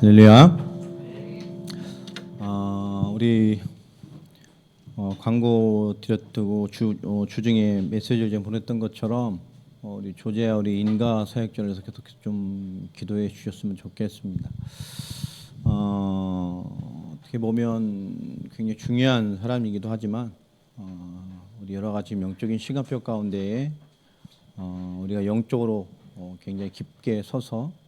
할렐루야. 우리 광고 드렸고 주중에 메시지를 좀 보냈던 것처럼 우리 조재아 우리 인가 사역자에서 계속 좀 기도해 주셨으면 좋겠습니다. 어떻게 보면 굉장히 중요한 사람이기도 하지만 우리 여러 가지 영적인 시간표 가운데에 우리가 영적으로 굉장히 깊게 서서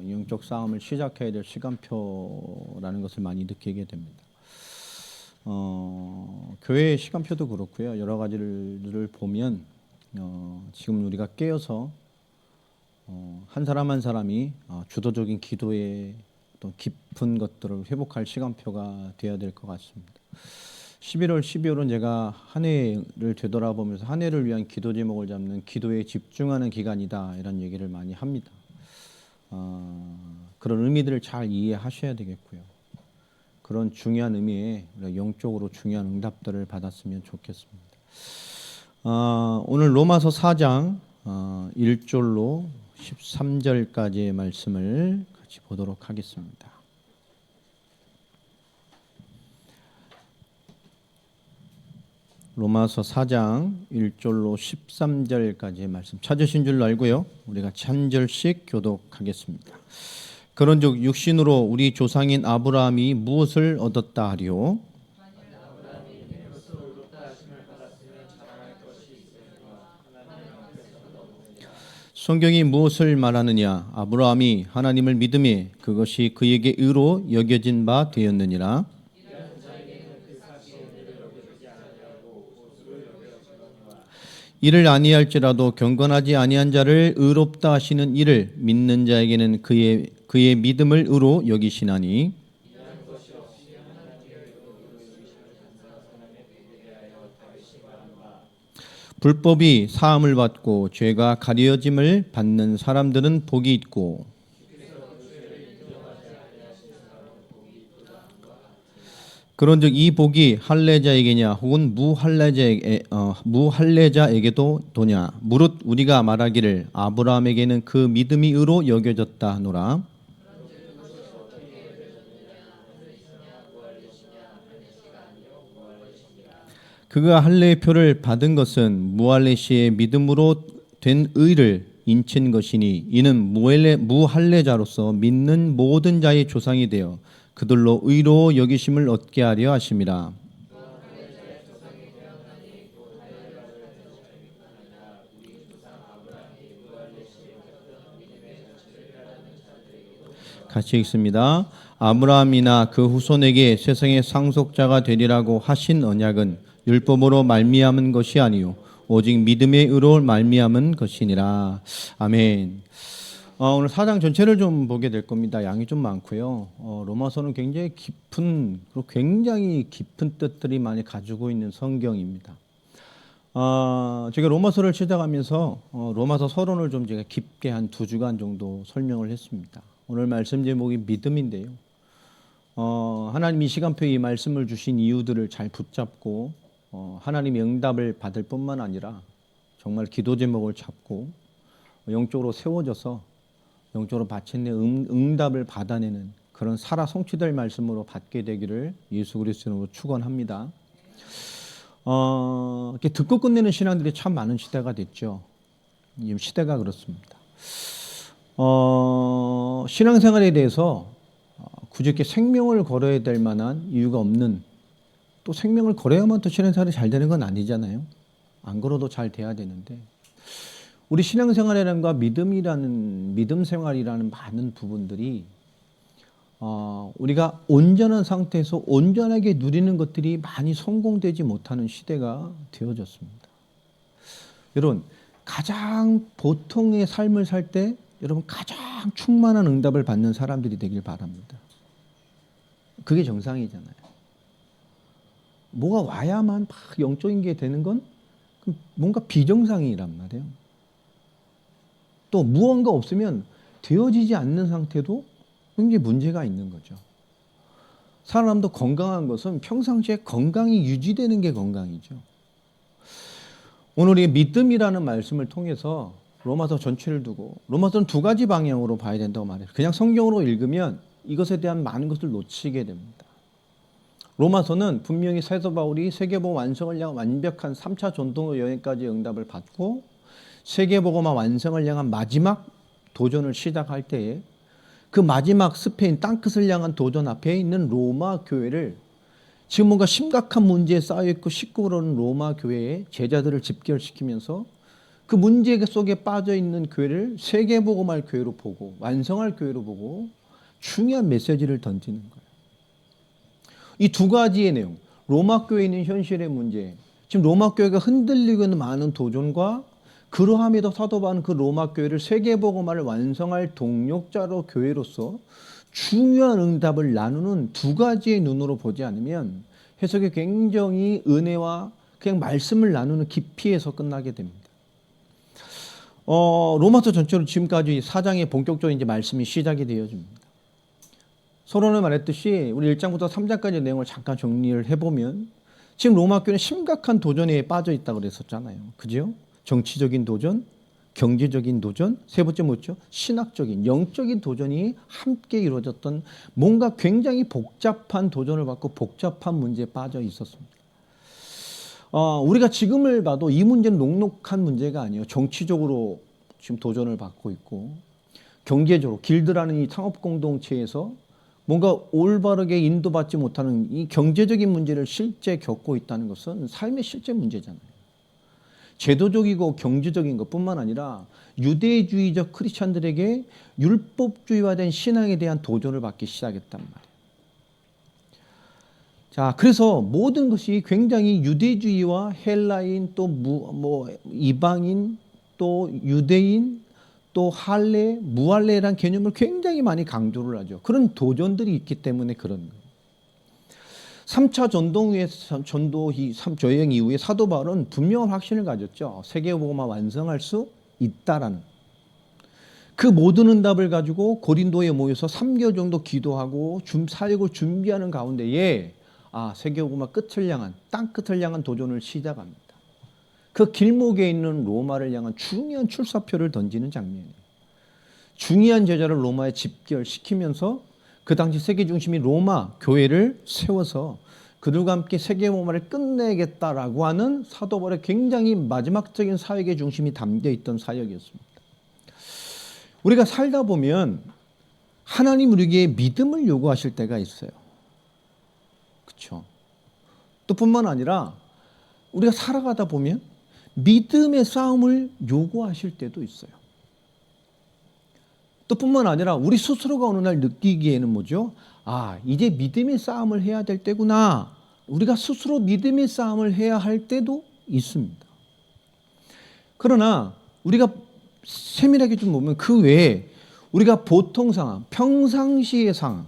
영적 싸움을 시작해야 될 시간표라는 것을 많이 느끼게 됩니다. 교회의 시간표도 그렇고요. 여러 가지를 보면 지금 우리가 깨어서 한 사람 한 사람이 주도적인 기도의 어떤 깊은 것들을 회복할 시간표가 되어야 될 것 같습니다. 11월, 12월은 제가 한 해를 되돌아보면서 한 해를 위한 기도 제목을 잡는 기도에 집중하는 기간이다 이런 얘기를 많이 합니다. 그런 의미들을 잘 이해하셔야 되겠고요. 그런 중요한 의미에 영적으로 중요한 응답들을 받았으면 좋겠습니다. 오늘 로마서 4장 1절로 13절까지의 말씀을 같이 보도록 하겠습니다. 로마서 4장 1절로 13절까지의 말씀 찾으신 줄 알고요. 우리가 한 절씩 교독하겠습니다. 그런즉 육신으로 우리 조상인 아브라함이 무엇을 얻었다 하리요? 성경이 무엇을 말하느냐? 아브라함이 하나님을 믿음에 그것이 그에게 의로 여겨진 바 되었느니라. 이를 아니할지라도 경건하지 아니한 자를 의롭다 하시는 이를 믿는 자에게는 그의 믿음을 의로 여기시나니 불법이 사함을 받고 죄가 가려짐을 받는 사람들은 복이 있고 그런즉 이 복이 할례자에게냐 혹은 무할례자에게도 도냐 무릇 우리가 말하기를 아브라함에게는 그 믿음이 의로 여겨졌다 하노라. 그가 할례의 표를 받은 것은 무할례시의 믿음으로 된 의를 인친 것이니 이는 무할례자로서 믿는 모든 자의 조상이 되어 그들로 의로 여기심을 얻게 하려 하심이라. 같이 읽습니다. 아브라함이나 그 후손에게 세상의 상속자가 되리라고 하신 언약은 율법으로 말미암은 것이 아니요 오직 믿음의 의로 말미암은 것이니라. 아멘. 오늘 4장 전체를 좀 보게 될 겁니다. 양이 좀 많고요. 로마서는 굉장히 깊은 그리고 굉장히 깊은 뜻들이 많이 가지고 있는 성경입니다. 제가 로마서를 시작하면서 로마서 서론을 좀 제가 깊게 한 2주간 정도 설명을 했습니다. 오늘 말씀 제목이 믿음인데요. 하나님이 시간표에 이 말씀을 주신 이유들을 잘 붙잡고 하나님의 응답을 받을 뿐만 아니라 정말 기도 제목을 잡고 영적으로 세워져서 영적으로 마침내 응답을 받아내는 그런 살아 성취될 말씀으로 받게 되기를 예수 그리스도로 축원합니다. 이렇게 듣고 끝내는 신앙들이 참 많은 시대가 됐죠. 지금 시대가 그렇습니다. 신앙생활에 대해서 굳이 이렇게 생명을 걸어야 될 만한 이유가 없는 또 생명을 걸어야만 또 신앙생활이 잘 되는 건 아니잖아요. 안 걸어도 잘 돼야 되는데 우리 신앙생활이라는 믿음 생활이라는 많은 부분들이 우리가 온전한 상태에서 온전하게 누리는 것들이 많이 성공되지 못하는 시대가 되어졌습니다. 여러분 가장 보통의 삶을 살 때 여러분 가장 충만한 응답을 받는 사람들이 되길 바랍니다. 그게 정상이잖아요. 뭐가 와야만 막 영적인 게 되는 건 뭔가 비정상이란 말이에요. 또 무언가 없으면 되어지지 않는 상태도 굉장히 문제가 있는 거죠. 사람도 건강한 것은 평상시에 건강이 유지되는 게 건강이죠. 오늘 이 믿음이라는 말씀을 통해서 로마서 전체를 두고 로마서는 2가지 방향으로 봐야 된다고 말해요. 그냥 성경으로 읽으면 이것에 대한 많은 것을 놓치게 됩니다. 로마서는 분명히 사도 바울이 세계복음 완성을 향한 완벽한 3차 전도 여행까지 응답을 받고 세계복음화 완성을 향한 마지막 도전을 시작할 때에 그 마지막 스페인 땅끝을 향한 도전 앞에 있는 로마 교회를 지금 뭔가 심각한 문제에 쌓여있고 시끄러운 로마 교회의 제자들을 집결시키면서 그 문제 속에 빠져있는 교회를 세계복음할 교회로 보고 완성할 교회로 보고 중요한 메시지를 던지는 거예요. 이 두 가지의 내용, 로마 교회에 있는 현실의 문제, 지금 로마 교회가 흔들리고 있는 많은 도전과 그러함에도 사도 바울은 그 로마 교회를 세계복음화를 완성할 동력자로 교회로서 중요한 응답을 나누는 두 가지의 눈으로 보지 않으면 해석이 굉장히 은혜와 그냥 말씀을 나누는 깊이에서 끝나게 됩니다. 로마서 전체로 지금까지 4장에 본격적인 이제 말씀이 시작이 되어집니다. 서론을 말했듯이 우리 1장부터 3장까지 내용을 잠깐 정리를 해보면 지금 로마 교회는 심각한 도전에 빠져 있다고 그랬었잖아요. 그죠? 정치적인 도전, 경제적인 도전, 세 번째 뭐죠? 신학적인, 영적인 도전이 함께 이루어졌던 뭔가 굉장히 복잡한 도전을 받고 복잡한 문제에 빠져 있었습니다. 우리가 지금을 봐도 이 문제는 녹록한 문제가 아니에요. 정치적으로 지금 도전을 받고 있고 경제적으로 길드라는 이 상업 공동체에서 뭔가 올바르게 인도받지 못하는 이 경제적인 문제를 실제 겪고 있다는 것은 삶의 실제 문제잖아요. 제도적이고 경제적인 것뿐만 아니라 유대주의적 크리스찬들에게 율법주의화된 신앙에 대한 도전을 받기 시작했단 말이에요. 자, 그래서 모든 것이 굉장히 유대주의와 헬라인 또 이방인 또 유대인 또 할례, 무할례라는 개념을 굉장히 많이 강조를 하죠. 그런 도전들이 있기 때문에 그런 거예요. 3차 전도 여행 이후에 사도 바울은 분명한 확신을 가졌죠. 세계복음화 완성할 수 있다라는. 그 모든 응답을 가지고 고린도에 모여서 3개월 정도 기도하고 사역을 준비하는 가운데에 세계복음화 끝을 향한 땅끝을 향한 도전을 시작합니다. 그 길목에 있는 로마를 향한 중요한 출사표를 던지는 장면이에요. 중요한 제자를 로마에 집결시키면서 그 당시 세계 중심이 로마 교회를 세워서 그들과 함께 세계복음화를 끝내겠다라고 하는 사도 바울의 굉장히 마지막적인 사역의 중심이 담겨 있던 사역이었습니다. 우리가 살다 보면 하나님 우리에게 믿음을 요구하실 때가 있어요. 그렇죠? 또 뿐만 아니라 우리가 살아가다 보면 믿음의 싸움을 요구하실 때도 있어요. 또 뿐만 아니라 우리 스스로가 어느 날 느끼기에는 뭐죠? 이제 믿음의 싸움을 해야 될 때구나. 우리가 스스로 믿음의 싸움을 해야 할 때도 있습니다. 그러나 우리가 세밀하게 좀 보면 그 외에 우리가 보통 상황, 평상시의 상황,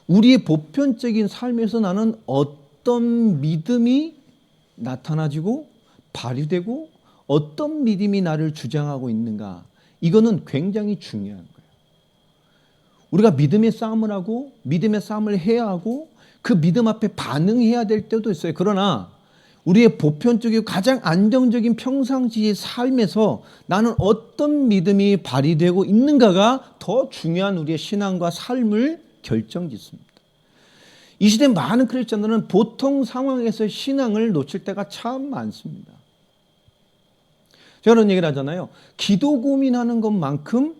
우리의 보편적인 삶에서 나는 어떤 믿음이 나타나지고 발휘되고 어떤 믿음이 나를 주장하고 있는가, 이거는 굉장히 중요한 거예요. 우리가 믿음의 싸움을 하고 믿음의 싸움을 해야 하고 그 믿음 앞에 반응해야 될 때도 있어요. 그러나 우리의 보편적이고 가장 안정적인 평상시의 삶에서 나는 어떤 믿음이 발휘되고 있는가가 더 중요한 우리의 신앙과 삶을 결정짓습니다. 이 시대 많은 크리스천들은 보통 상황에서 신앙을 놓칠 때가 참 많습니다. 제가 그런 얘기를 하잖아요. 기도 고민하는 것만큼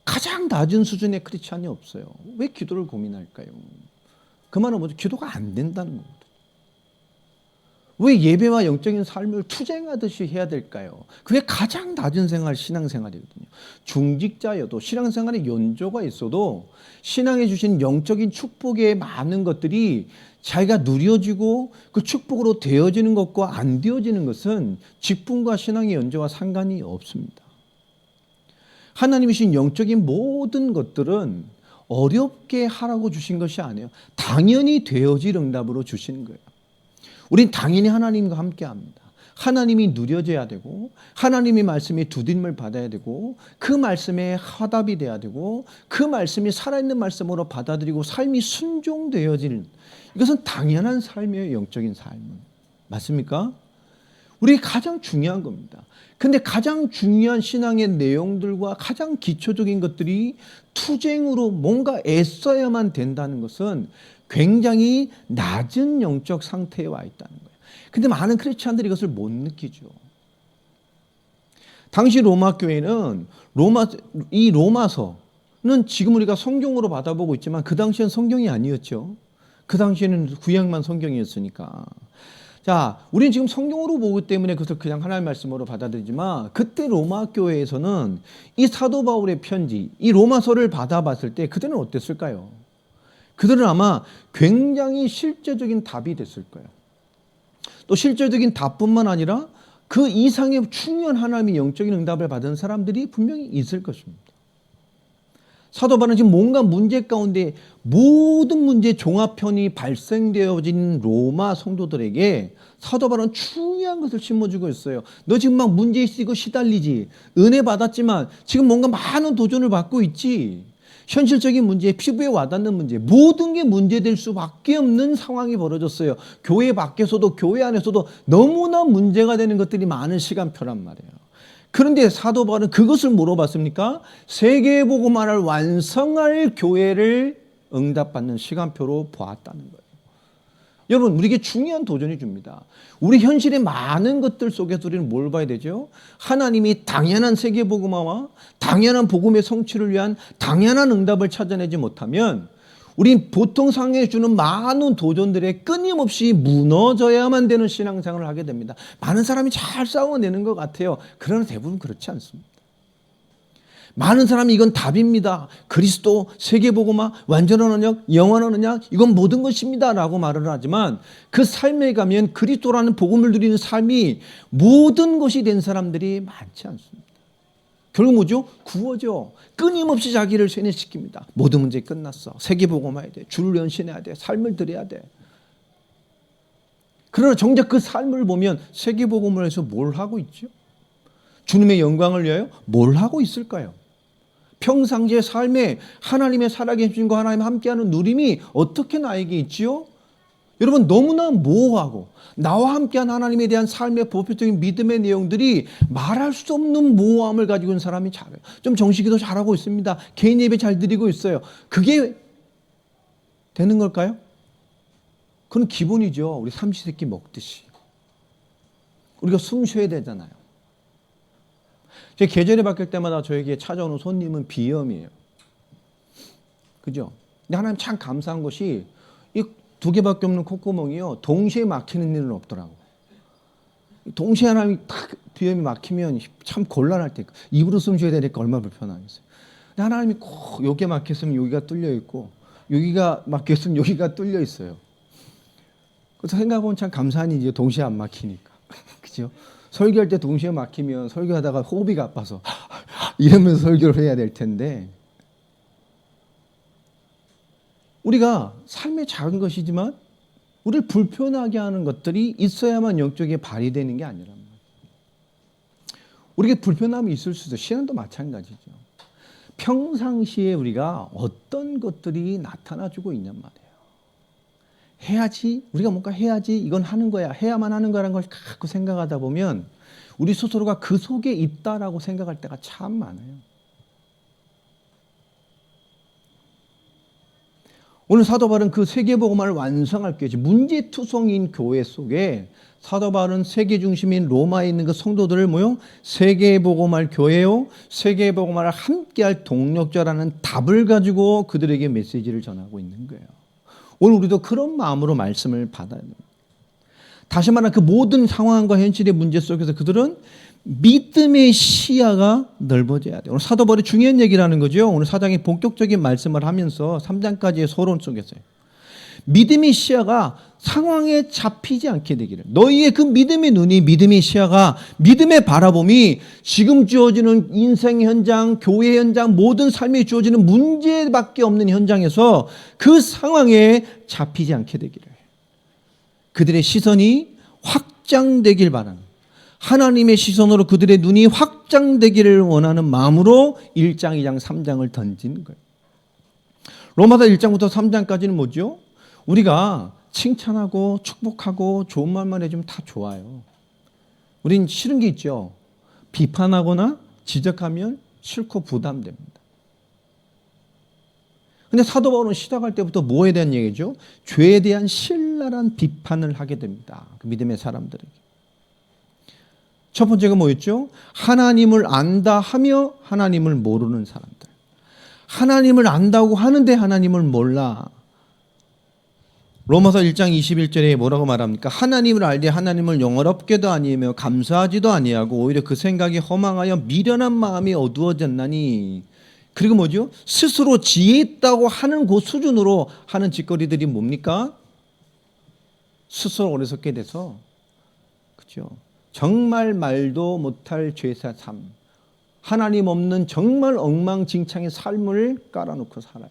가장 낮은 수준의 크리스찬이 없어요. 왜 기도를 고민할까요? 그 말은 뭐죠? 기도가 안 된다는 거거든요. 왜 예배와 영적인 삶을 투쟁하듯이 해야 될까요? 그게 가장 낮은 신앙생활이거든요. 중직자여도 신앙생활에 연조가 있어도 신앙에 주신 영적인 축복의 많은 것들이 자기가 누려지고 그 축복으로 되어지는 것과 안 되어지는 것은 직분과 신앙의 연조와 상관이 없습니다. 하나님이 주신 영적인 모든 것들은 어렵게 하라고 주신 것이 아니에요. 당연히 되어질 응답으로 주신 거예요. 우린 당연히 하나님과 함께 합니다. 하나님이 누려져야 되고 하나님의 말씀에 두드림을 받아야 되고 그 말씀에 화답이 돼야 되고 그 말씀이 살아있는 말씀으로 받아들이고 삶이 순종되어지는, 이것은 당연한 삶이에요. 영적인 삶은. 맞습니까? 우리 가장 중요한 겁니다. 근데 가장 중요한 신앙의 내용들과 가장 기초적인 것들이 투쟁으로 뭔가 애써야만 된다는 것은 굉장히 낮은 영적 상태에 와 있다는 거예요. 근데 많은 크리스찬들이 이것을 못 느끼죠. 당시 로마 교회는 이 로마서는 지금 우리가 성경으로 받아보고 있지만 그 당시엔 성경이 아니었죠. 그 당시에는 구약만 성경이었으니까. 자, 우리는 지금 성경으로 보기 때문에 그것을 그냥 하나님의 말씀으로 받아들이지만 그때 로마 교회에서는 이 사도 바울의 편지, 이 로마서를 받아봤을 때 그들은 어땠을까요? 그들은 아마 굉장히 실제적인 답이 됐을 거예요. 또 실제적인 답뿐만 아니라 그 이상의 중요한 하나님의 영적인 응답을 받은 사람들이 분명히 있을 것입니다. 사도 바울은 지금 뭔가 문제 가운데 모든 문제 종합편이 발생되어진 로마 성도들에게 사도 바울은 중요한 것을 심어주고 있어요. 너 지금 막 문제 있고 시달리지. 은혜 받았지만 지금 뭔가 많은 도전을 받고 있지. 현실적인 문제, 피부에 와닿는 문제, 모든 게 문제될 수밖에 없는 상황이 벌어졌어요. 교회 밖에서도 교회 안에서도 너무나 문제가 되는 것들이 많은 시간표란 말이에요. 그런데 사도 바울은 그것을 물어봤습니까? 세계복음화를 완성할 교회를 응답받는 시간표로 보았다는 거예요. 여러분, 우리에게 중요한 도전이 줍니다. 우리 현실의 많은 것들 속에서 우리는 뭘 봐야 되죠? 하나님이 당연한 세계복음화와 당연한 복음의 성취를 위한 당연한 응답을 찾아내지 못하면 우린 보통 상황에 주는 많은 도전들에 끊임없이 무너져야만 되는 신앙생활을 하게 됩니다. 많은 사람이 잘 싸워내는 것 같아요. 그러나 대부분 그렇지 않습니다. 많은 사람이 이건 답입니다. 그리스도, 세계복음화, 완전한 언약, 영원한 언약, 이건 모든 것입니다 라고 말을 하지만 그 삶에 가면 그리스도라는 복음을 누리는 삶이 모든 것이 된 사람들이 많지 않습니다. 결국 뭐죠? 구워져. 끊임없이 자기를 세뇌시킵니다. 모든 문제 끝났어. 세계복음화해야 돼. 주를 연신해야 돼. 삶을 드려야 돼. 그러나 정작 그 삶을 보면 세계복음을 해서 뭘 하고 있죠? 주님의 영광을 위하여 뭘 하고 있을까요? 평상시의 삶에 하나님의 살아계심과 하나님 함께하는 누림이 어떻게 나에게 있지요? 여러분, 너무나 모호하고 나와 함께한 하나님에 대한 삶의 보편적인 믿음의 내용들이 말할 수 없는 모호함을 가지고 있는 사람이 잘해요. 좀 정식기도 잘하고 있습니다. 개인 예배 잘 드리고 있어요. 그게 되는 걸까요? 그건 기본이죠. 우리 삼시세끼 먹듯이. 우리가 숨 쉬어야 되잖아요. 제 계절이 바뀔 때마다 저에게 찾아오는 손님은 비염이에요. 그죠? 근데 하나님 참 감사한 것이 이 두 개밖에 없는 콧구멍이요. 동시에 막히는 일은 없더라고. 동시에 하나님이 탁 비염이 막히면 참 곤란할 때 입으로 숨 쉬어야 되니까 얼마나 불편하겠어요. 근데 하나님이 꼭 여기가 막혔으면 여기가 뚫려 있고 여기가 막혔으면 여기가 뚫려 있어요. 그래서 생각해보면 참 감사한 일이죠. 동시에 안 막히니까. 그죠? 설교할 때 동시에 막히면 설교하다가 호흡이 가빠서 이러면서 설교를 해야 될 텐데 우리가 삶의 작은 것이지만 우리를 불편하게 하는 것들이 있어야만 영적에 발휘되는 게 아니란 말이에요. 우리에게 불편함이 있을 수 있어요. 신앙도 마찬가지죠. 평상시에 우리가 어떤 것들이 나타나주고 있냔 말이에요. 해야지, 우리가 뭔가 해야지, 이건 하는 거야, 해야만 하는 거라는 걸 자꾸 생각하다 보면 우리 스스로가 그 속에 있다라고 생각할 때가 참 많아요. 오늘 사도 바울은 그 세계복음화를 완성할 교회, 문제투성인 교회 속에 사도 바울은 세계 중심인 로마에 있는 그 성도들을 모여 세계복음화할 교회요, 세계복음화를 함께할 동력자라는 답을 가지고 그들에게 메시지를 전하고 있는 거예요. 오늘 우리도 그런 마음으로 말씀을 받아야 됩니다. 다시 말하면 그 모든 상황과 현실의 문제 속에서 그들은 믿음의 시야가 넓어져야 돼요. 오늘 사도 바울이 중요한 얘기를 하는 거죠. 오늘 사장이 본격적인 말씀을 하면서 3장까지의 서론 속에서요. 믿음의 시야가 상황에 잡히지 않게 되기를. 너희의 그 믿음의 눈이, 믿음의 시야가, 믿음의 바라봄이 지금 주어지는 인생 현장, 교회 현장, 모든 삶에 주어지는 문제밖에 없는 현장에서 그 상황에 잡히지 않게 되기를. 그들의 시선이 확장되길 바라는, 하나님의 시선으로 그들의 눈이 확장되기를 원하는 마음으로 1장, 2장, 3장을 던진 거예요. 로마서 1장부터 3장까지는 뭐죠? 우리가 칭찬하고 축복하고 좋은 말만 해주면 다 좋아요. 우린 싫은 게 있죠. 비판하거나 지적하면 싫고 부담됩니다. 근데 사도 바울은 시작할 때부터 뭐에 대한 얘기죠? 죄에 대한 신랄한 비판을 하게 됩니다. 그 믿음의 사람들에게. 첫 번째가 뭐였죠? 하나님을 안다 하며 하나님을 모르는 사람들. 하나님을 안다고 하는데 하나님을 몰라. 로마서 1장 21절에 뭐라고 말합니까? 하나님을 알되 하나님을 영원롭게도 아니하며 감사하지도 아니하고 오히려 그 생각이 허망하여 미련한 마음이 어두워졌나니. 그리고 뭐죠? 스스로 지혜 있다고 하는 그 수준으로 하는 짓거리들이 뭡니까? 스스로 어리석게 돼서, 그렇죠? 정말 말도 못할 죄사 삶, 하나님 없는 정말 엉망진창의 삶을 깔아놓고 살아요.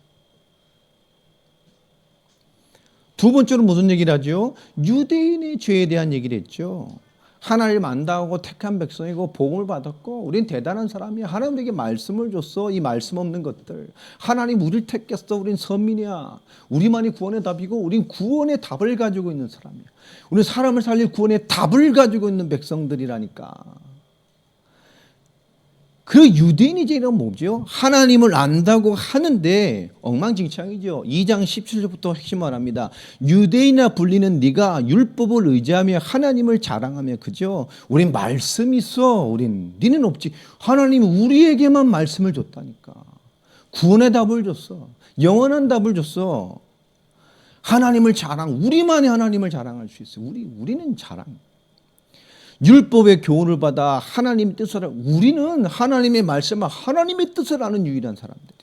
두 번째로 무슨 얘기를 하죠? 유대인의 죄에 대한 얘기를 했죠. 하나님 안다고 택한 백성이고 복음을 받았고 우린 대단한 사람이야. 하나님 우리에게 말씀을 줬어. 이 말씀 없는 것들. 하나님 우리를 택했어. 우린 선민이야. 우리만이 구원의 답이고 우린 구원의 답을 가지고 있는 사람이야. 우리는 사람을 살릴 구원의 답을 가지고 있는 백성들이라니까. 그 유대인의 죄는 뭐죠? 하나님을 안다고 하는데 엉망진창이죠. 2장 17절부터 핵심 말합니다. 유대인이라 불리는 네가 율법을 의지하며 하나님을 자랑하며, 그죠? 우린 말씀이 있어. 니는 없지. 하나님이 우리에게만 말씀을 줬다니까. 구원의 답을 줬어. 영원한 답을 줬어. 하나님을 우리만이 하나님을 자랑할 수 있어요. 우리는 자랑. 율법의 교훈을 받아 하나님의 뜻을 우리는 하나님의 말씀과 하나님의 뜻을 아는 유일한 사람들이.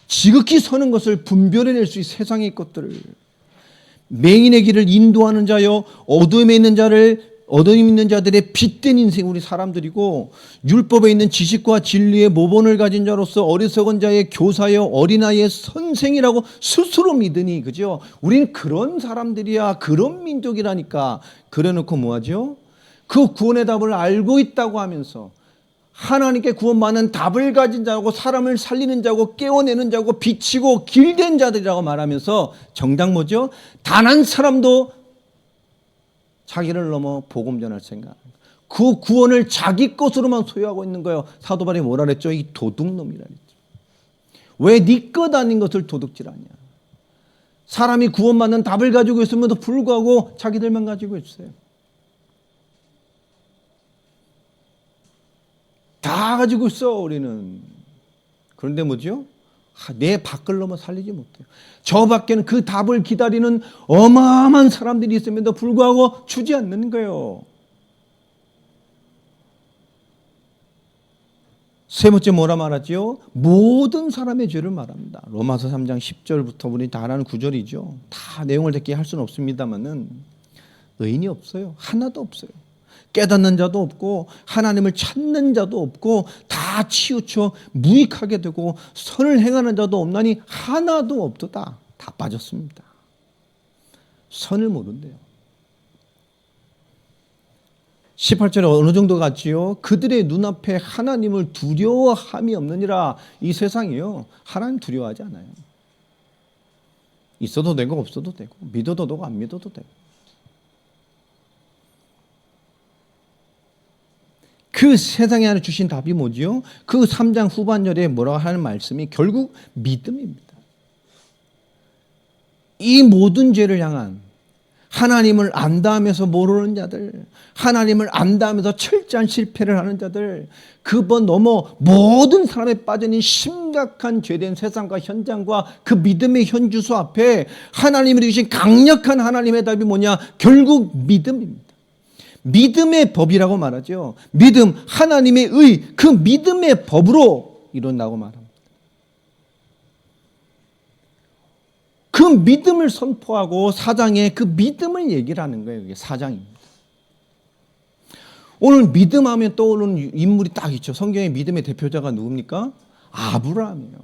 지극히 선한 것을 분별해낼 수 있는 세상의 것들을, 맹인의 길을 인도하는 자여 어둠에 있는 자들의 빛된 인생 우리 사람들이고, 율법에 있는 지식과 진리의 모본을 가진 자로서 어리석은 자의 교사여 어린아이의 선생이라고 스스로 믿으니, 그죠? 우리는 그런 사람들이야. 그런 민족이라니까. 그래놓고 뭐하죠? 그 구원의 답을 알고 있다고 하면서 하나님께 구원받는 답을 가진 자고 사람을 살리는 자고 깨워내는 자고 비치고 길된 자들이라고 말하면서 정작 뭐죠? 단 한 사람도 자기를 넘어 복음 전할 생각. 그 구원을 자기 것으로만 소유하고 있는 거예요. 사도 바울이 뭐라 그랬죠? 이 도둑놈이라 그랬죠. 왜 네 것 아닌 것을 도둑질하냐? 사람이 구원받는 답을 가지고 있음에도 불구하고 자기들만 가지고 있어요. 다 가지고 있어 우리는. 그런데 뭐죠? 내 밖을 넘어 살리지 못해요. 저 밖에는 그 답을 기다리는 어마어마한 사람들이 있음에도 불구하고 주지 않는 거예요. 세 번째 뭐라 말하지요? 모든 사람의 죄를 말합니다. 로마서 3장 10절부터 우리 다 아는 구절이죠. 다 내용을 듣게 할 수는 없습니다만은 의인이 없어요. 하나도 없어요. 깨닫는 자도 없고 하나님을 찾는 자도 없고 다 치우쳐 무익하게 되고 선을 행하는 자도 없나니 하나도 없도다. 다 빠졌습니다. 선을 모른대요. 18절에 어느 정도 같지요? 그들의 눈앞에 하나님을 두려워함이 없느니라. 이 세상이요, 하나님 두려워하지 않아요. 있어도 되고 없어도 되고 믿어도 되고 안 믿어도 되고. 그 세상에 하나 주신 답이 뭐지요? 그 3장 후반절에 뭐라고 하는 말씀이 결국 믿음입니다. 이 모든 죄를 향한, 하나님을 안다 하면서 모르는 자들, 하나님을 안다 하면서 철저한 실패를 하는 자들, 그번 넘어 모든 사람에 빠져있는 심각한 죄된 세상과 현장과 그 믿음의 현주소 앞에 하나님이 주신 강력한 하나님의 답이 뭐냐? 결국 믿음입니다. 믿음의 법이라고 말하죠. 믿음, 하나님의 의, 그 믿음의 법으로 이룬다고 말합니다. 그 믿음을 선포하고 사장의 그 믿음을 얘기를 하는 거예요. 이게 사장입니다. 오늘 믿음하면 떠오르는 인물이 딱 있죠. 성경의 믿음의 대표자가 누굽니까? 아브라함이에요.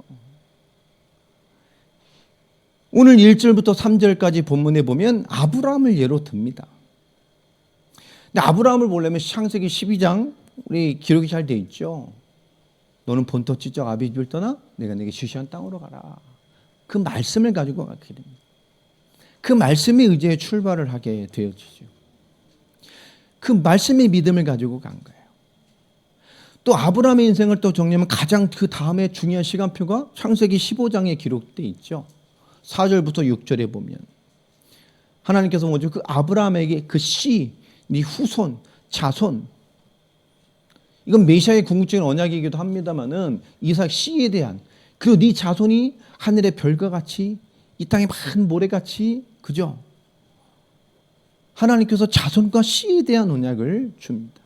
오늘 1절부터 3절까지 본문에 보면 아브라함을 예로 듭니다. 근데 아브라함을 보려면 창세기 12장 우리 기록이 잘 돼 있죠. 너는 본토 지적 아비집을 떠나 내가 네게 지시한 땅으로 가라. 그 말씀을 가지고 가게 됩니다. 그 말씀에 의지해 출발을 하게 되어지죠. 그 말씀의 믿음을 가지고 간 거예요. 또 아브라함의 인생을 또 정리하면 가장 그 다음에 중요한 시간표가 창세기 15장에 기록되어 있죠. 4절부터 6절에 보면 하나님께서 뭐죠? 그 아브라함에게 그 씨, 네 후손, 자손, 이건 메시아의 궁극적인 언약이기도 합니다만은 이삭 씨에 대한, 그리고 네 자손이 하늘의 별과 같이 이 땅의 많은 모래같이, 그죠? 하나님께서 자손과 씨에 대한 언약을 줍니다.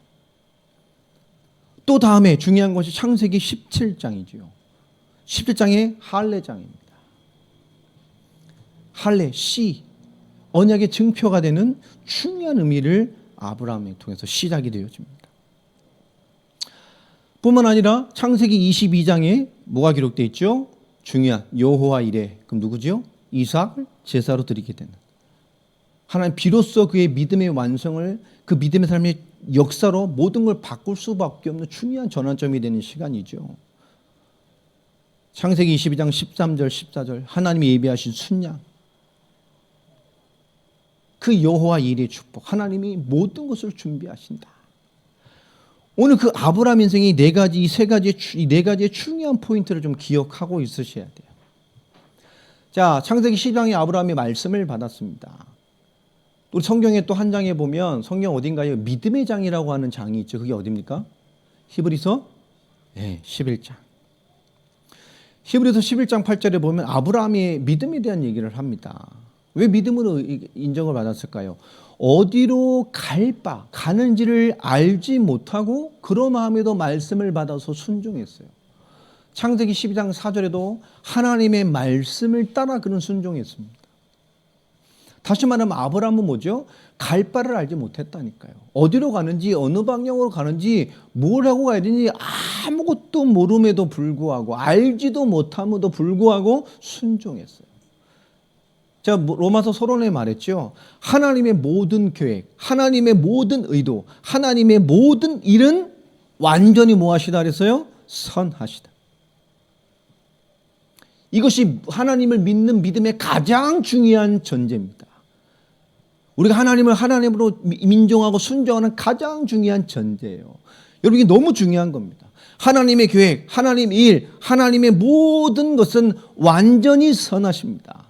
또 다음에 중요한 것이 창세기 17장이죠. 17장의 할례장입니다. 할례, 씨, 언약의 증표가 되는 중요한 의미를 아브라함을 통해서 시작이 되어집니다. 뿐만 아니라 창세기 22장에 뭐가 기록되어 있죠? 중요한 여호와 이레. 그럼 누구죠? 이삭을 제사로 드리게 되는. 하나님 비로소 그의 믿음의 완성을, 그 믿음의 삶의 역사로 모든 걸 바꿀 수밖에 없는 중요한 전환점이 되는 시간이죠. 창세기 22장 13절 14절 하나님이 예비하신 순양, 그 여호와 이레의 축복, 하나님이 모든 것을 준비하신다. 오늘 그 아브라함 인생이 이 세 가지의 중요한 포인트를 좀 기억하고 있으셔야 돼요. 자, 창세기 10장에 아브라함이 말씀을 받았습니다. 우리 성경에 또 한 장에 보면 성경 어딘가에 믿음의 장이라고 하는 장이 있죠. 그게 어디입니까? 히브리서 11장. 히브리서 11장 8절에 보면 아브라함의 믿음에 대한 얘기를 합니다. 왜 믿음으로 인정을 받았을까요? 어디로 가는지를 알지 못하고 그러마음에도 말씀을 받아서 순종했어요. 창세기 12장 4절에도 하나님의 말씀을 따라 그는 순종했습니다. 다시 말하면 아브라함은 뭐죠? 갈 바를 알지 못했다니까요. 어디로 가는지, 어느 방향으로 가는지, 뭘 하고 가야 되는지 아무것도 모름에도 불구하고, 알지도 못함에도 불구하고 순종했어요. 제가 로마서 서론에 말했죠. 하나님의 모든 계획, 하나님의 모든 의도, 하나님의 모든 일은 완전히 뭐하시다 그랬어요? 선하시다. 이것이 하나님을 믿는 믿음의 가장 중요한 전제입니다. 우리가 하나님을 하나님으로 인정하고 순종하는 가장 중요한 전제예요. 여러분, 이게 너무 중요한 겁니다. 하나님의 계획, 하나님의 일, 하나님의 모든 것은 완전히 선하십니다.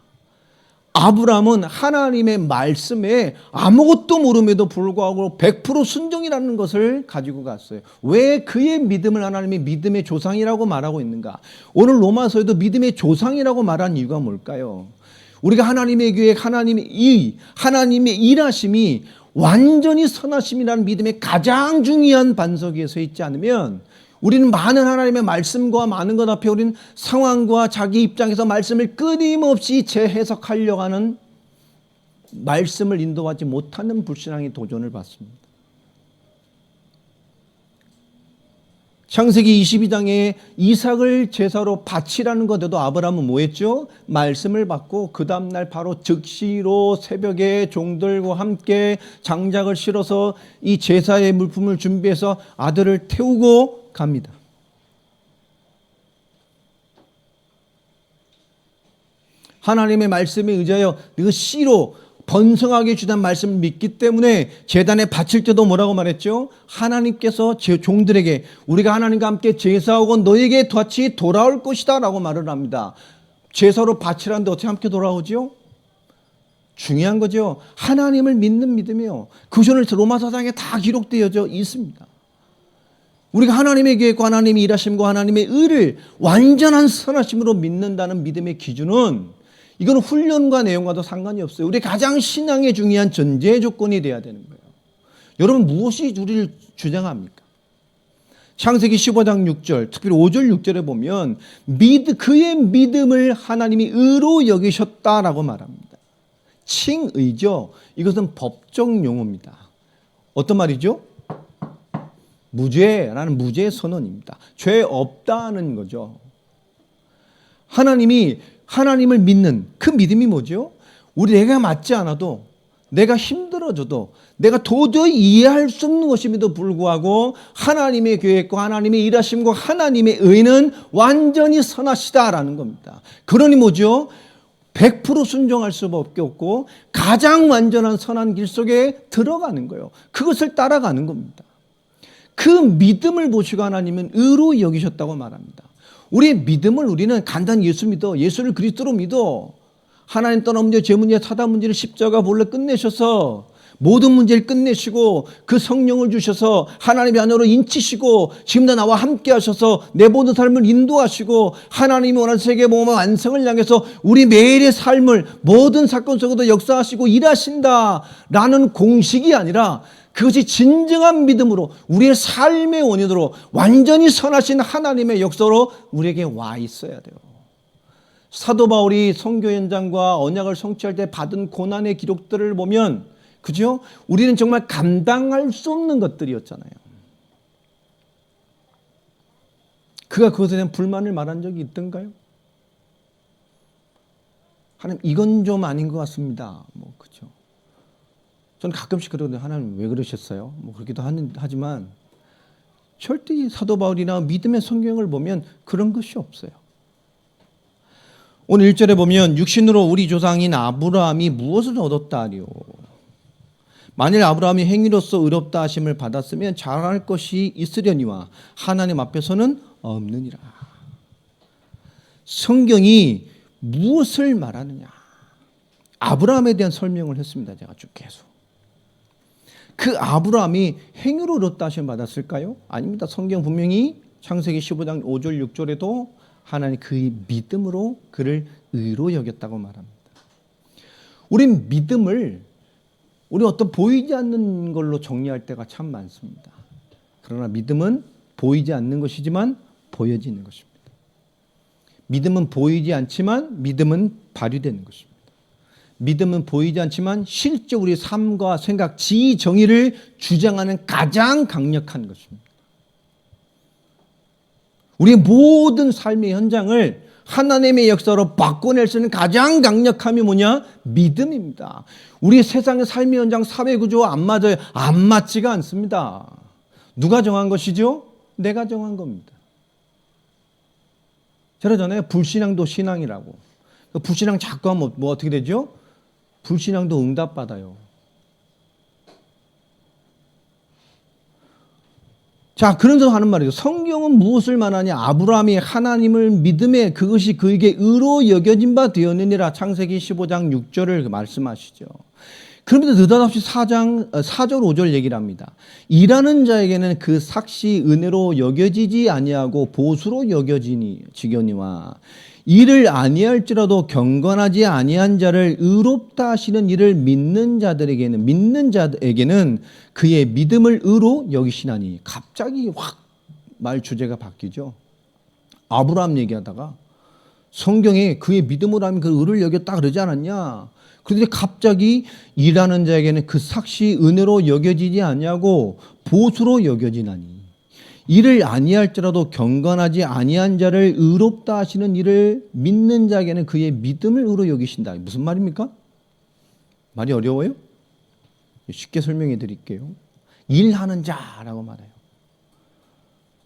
아브라함은 하나님의 말씀에 아무것도 모름에도 불구하고 100% 순종이라는 것을 가지고 갔어요. 왜 그의 믿음을 하나님의 믿음의 조상이라고 말하고 있는가? 오늘 로마서에도 믿음의 조상이라고 말한 이유가 뭘까요? 우리가 하나님의 계획, 하나님의 의, 하나님의 일하심이 완전히 선하심이라는 믿음의 가장 중요한 반석 위에 서 있지 않으면 우리는 많은 하나님의 말씀과 많은 것 앞에 우리는 상황과 자기 입장에서 말씀을 끊임없이 재해석하려고 하는, 말씀을 인도하지 못하는 불신앙의 도전을 받습니다. 창세기 22장에 이삭을 제사로 바치라는 것에도 아브라함은 뭐 했죠? 말씀을 받고 그 다음날 바로 즉시로 새벽에 종들과 함께 장작을 실어서 이 제사의 물품을 준비해서 아들을 태우고 갑니다. 하나님의 말씀에 의지하여 그 씨로 번성하게 주단 말씀을 믿기 때문에 제단에 바칠 때도 뭐라고 말했죠? 하나님께서 제 종들에게 우리가 하나님과 함께 제사하고 너에게 같이 돌아올 것이다 라고 말을 합니다. 제사로 바치라는데 어떻게 함께 돌아오죠? 중요한 거죠. 하나님을 믿는 믿음이요. 그 전을 로마서장에 다 기록되어 있습니다. 우리가 하나님의 계획과 하나님의 일하심과 하나님의 의를 완전한 선하심으로 믿는다는 믿음의 기준은, 이건 훈련과 내용과도 상관이 없어요. 우리 가장 신앙에 중요한 전제 조건이 돼야 되는 거예요. 여러분, 무엇이 우리를 주장합니까? 창세기 15장 6절, 특별히 5절 6절에 보면 그의 믿음을 하나님이 의로 여기셨다라고 말합니다. 칭의죠. 이것은 법적 용어입니다. 어떤 말이죠? 무죄라는 무죄 선언입니다. 죄 없다는 거죠. 하나님을 믿는 그 믿음이 뭐죠? 내가 맞지 않아도, 내가 힘들어져도, 내가 도저히 이해할 수 없는 것임에도 불구하고 하나님의 계획과 하나님의 일하심과 하나님의 의는 완전히 선하시다라는 겁니다. 그러니 뭐죠? 100% 순종할 수밖에 없고 가장 완전한 선한 길 속에 들어가는 거예요. 그것을 따라가는 겁니다. 그 믿음을 보시고 하나님은 의로 여기셨다고 말합니다. 우리의 믿음을 우리는 간단히 예수 믿어, 예수를 그리스도로 믿어. 하나님 떠난 문제, 죄 문제, 사단 문제를 십자가 볼래 끝내셔서 모든 문제를 끝내시고 그 성령을 주셔서 하나님의 자녀로 인치시고 지금도 나와 함께 하셔서 내 모든 삶을 인도하시고 하나님이 원하는 세계 모험의 완성을 향해서 우리 매일의 삶을 모든 사건 속에도 역사하시고 일하신다라는 공식이 아니라 그것이 진정한 믿음으로 우리의 삶의 원인으로 완전히 선하신 하나님의 역사로 우리에게 와 있어야 돼요. 사도 바울이 선교 현장과 언약을 성취할 때 받은 고난의 기록들을 보면 그죠? 우리는 정말 감당할 수 없는 것들이었잖아요. 그가 그것에 대한 불만을 말한 적이 있던가요? 하나님 이건 좀 아닌 것 같습니다. 뭐 그죠? 저는 가끔씩 그러거든요. 하나님 왜 그러셨어요? 뭐 그렇기도 하지만 절대 사도 바울이나 믿음의 성경을 보면 그런 것이 없어요. 오늘 1절에 보면 육신으로 우리 조상인 아브라함이 무엇을 얻었다 하리요? 만일 아브라함이 행위로서 의롭다 하심을 받았으면 자랑할 것이 있으려니와 하나님 앞에서는 없느니라. 성경이 무엇을 말하느냐? 아브라함에 대한 설명을 했습니다. 제가 쭉 계속. 그 아브라함이 행위로 의롭다 하심을 받았을까요? 아닙니다. 성경 분명히 창세기 15장 5절 6절에도 하나님 그의 믿음으로 그를 의로 여겼다고 말합니다. 우린 믿음을 우리 어떤 보이지 않는 걸로 정리할 때가 참 많습니다. 그러나 믿음은 보이지 않는 것이지만 보여지는 것입니다. 믿음은 보이지 않지만 믿음은 발휘되는 것입니다. 믿음은 보이지 않지만 실제 우리 삶과 생각, 지위, 정의를 주장하는 가장 강력한 것입니다. 우리의 모든 삶의 현장을 하나님의 역사로 바꿔낼 수 있는 가장 강력함이 뭐냐? 믿음입니다. 우리 세상의 삶의 현장, 사회 구조와 안 맞아요. 안 맞지가 않습니다. 누가 정한 것이죠? 내가 정한 겁니다. 제가 전에 불신앙도 신앙이라고. 불신앙 자꾸 하면 뭐 어떻게 되죠? 불신앙도 응답받아요. 자, 그런데도 하는 말이죠. 성경은 무엇을 말하냐? 아브라함이 하나님을 믿음에 그것이 그에게 의로 여겨진 바 되었느니라. 창세기 15장 6절을 말씀하시죠. 그런데 느닷없이 4절 5절 얘기를 합니다. 일하는 자에게는 그 삭시 은혜로 여겨지지 아니하고 보수로 여겨지니 지겨니와 이를 아니할지라도 경건하지 아니한 자를 의롭다 하시는 이를 믿는 자에게는 그의 믿음을 의로 여기시나니. 갑자기 확 말 주제가 바뀌죠. 아브라함 얘기하다가 성경에 그의 믿음으로 하면 그 의를 여겼다 그러지 않았냐. 그런데 갑자기 일하는 자에게는 그 삭시 은혜로 여겨지지 아니하고 보수로 여겨지나니. 이를 아니할지라도 경건하지 아니한 자를 의롭다 하시는 이를 믿는 자에게는 그의 믿음을 의로 여기신다. 무슨 말입니까? 말이 어려워요? 쉽게 설명해 드릴게요. 일하는 자라고 말해요.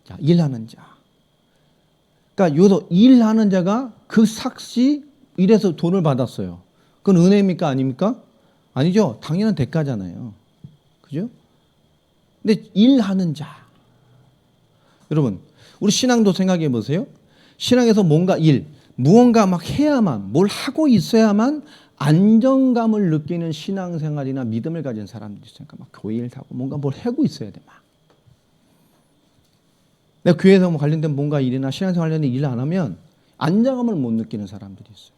자, 일하는 자. 그러니까 여기서 일하는 자가 그 삭시 일해서 돈을 받았어요. 그건 은혜입니까? 아닙니까? 아니죠. 당연한 대가잖아요. 그죠? 근데 일하는 자. 여러분, 우리 신앙도 생각해 보세요. 신앙에서 뭔가 무언가 막 해야만, 뭘 하고 있어야만 안정감을 느끼는 신앙생활이나 믿음을 가진 사람들이 있으니까 막 교회 일 하고 뭔가 뭘 하고 있어야 돼, 막. 내가 교회에서 뭐 관련된 뭔가 일이나 신앙생활 관련된 일을 안 하면 안정감을 못 느끼는 사람들이 있어요.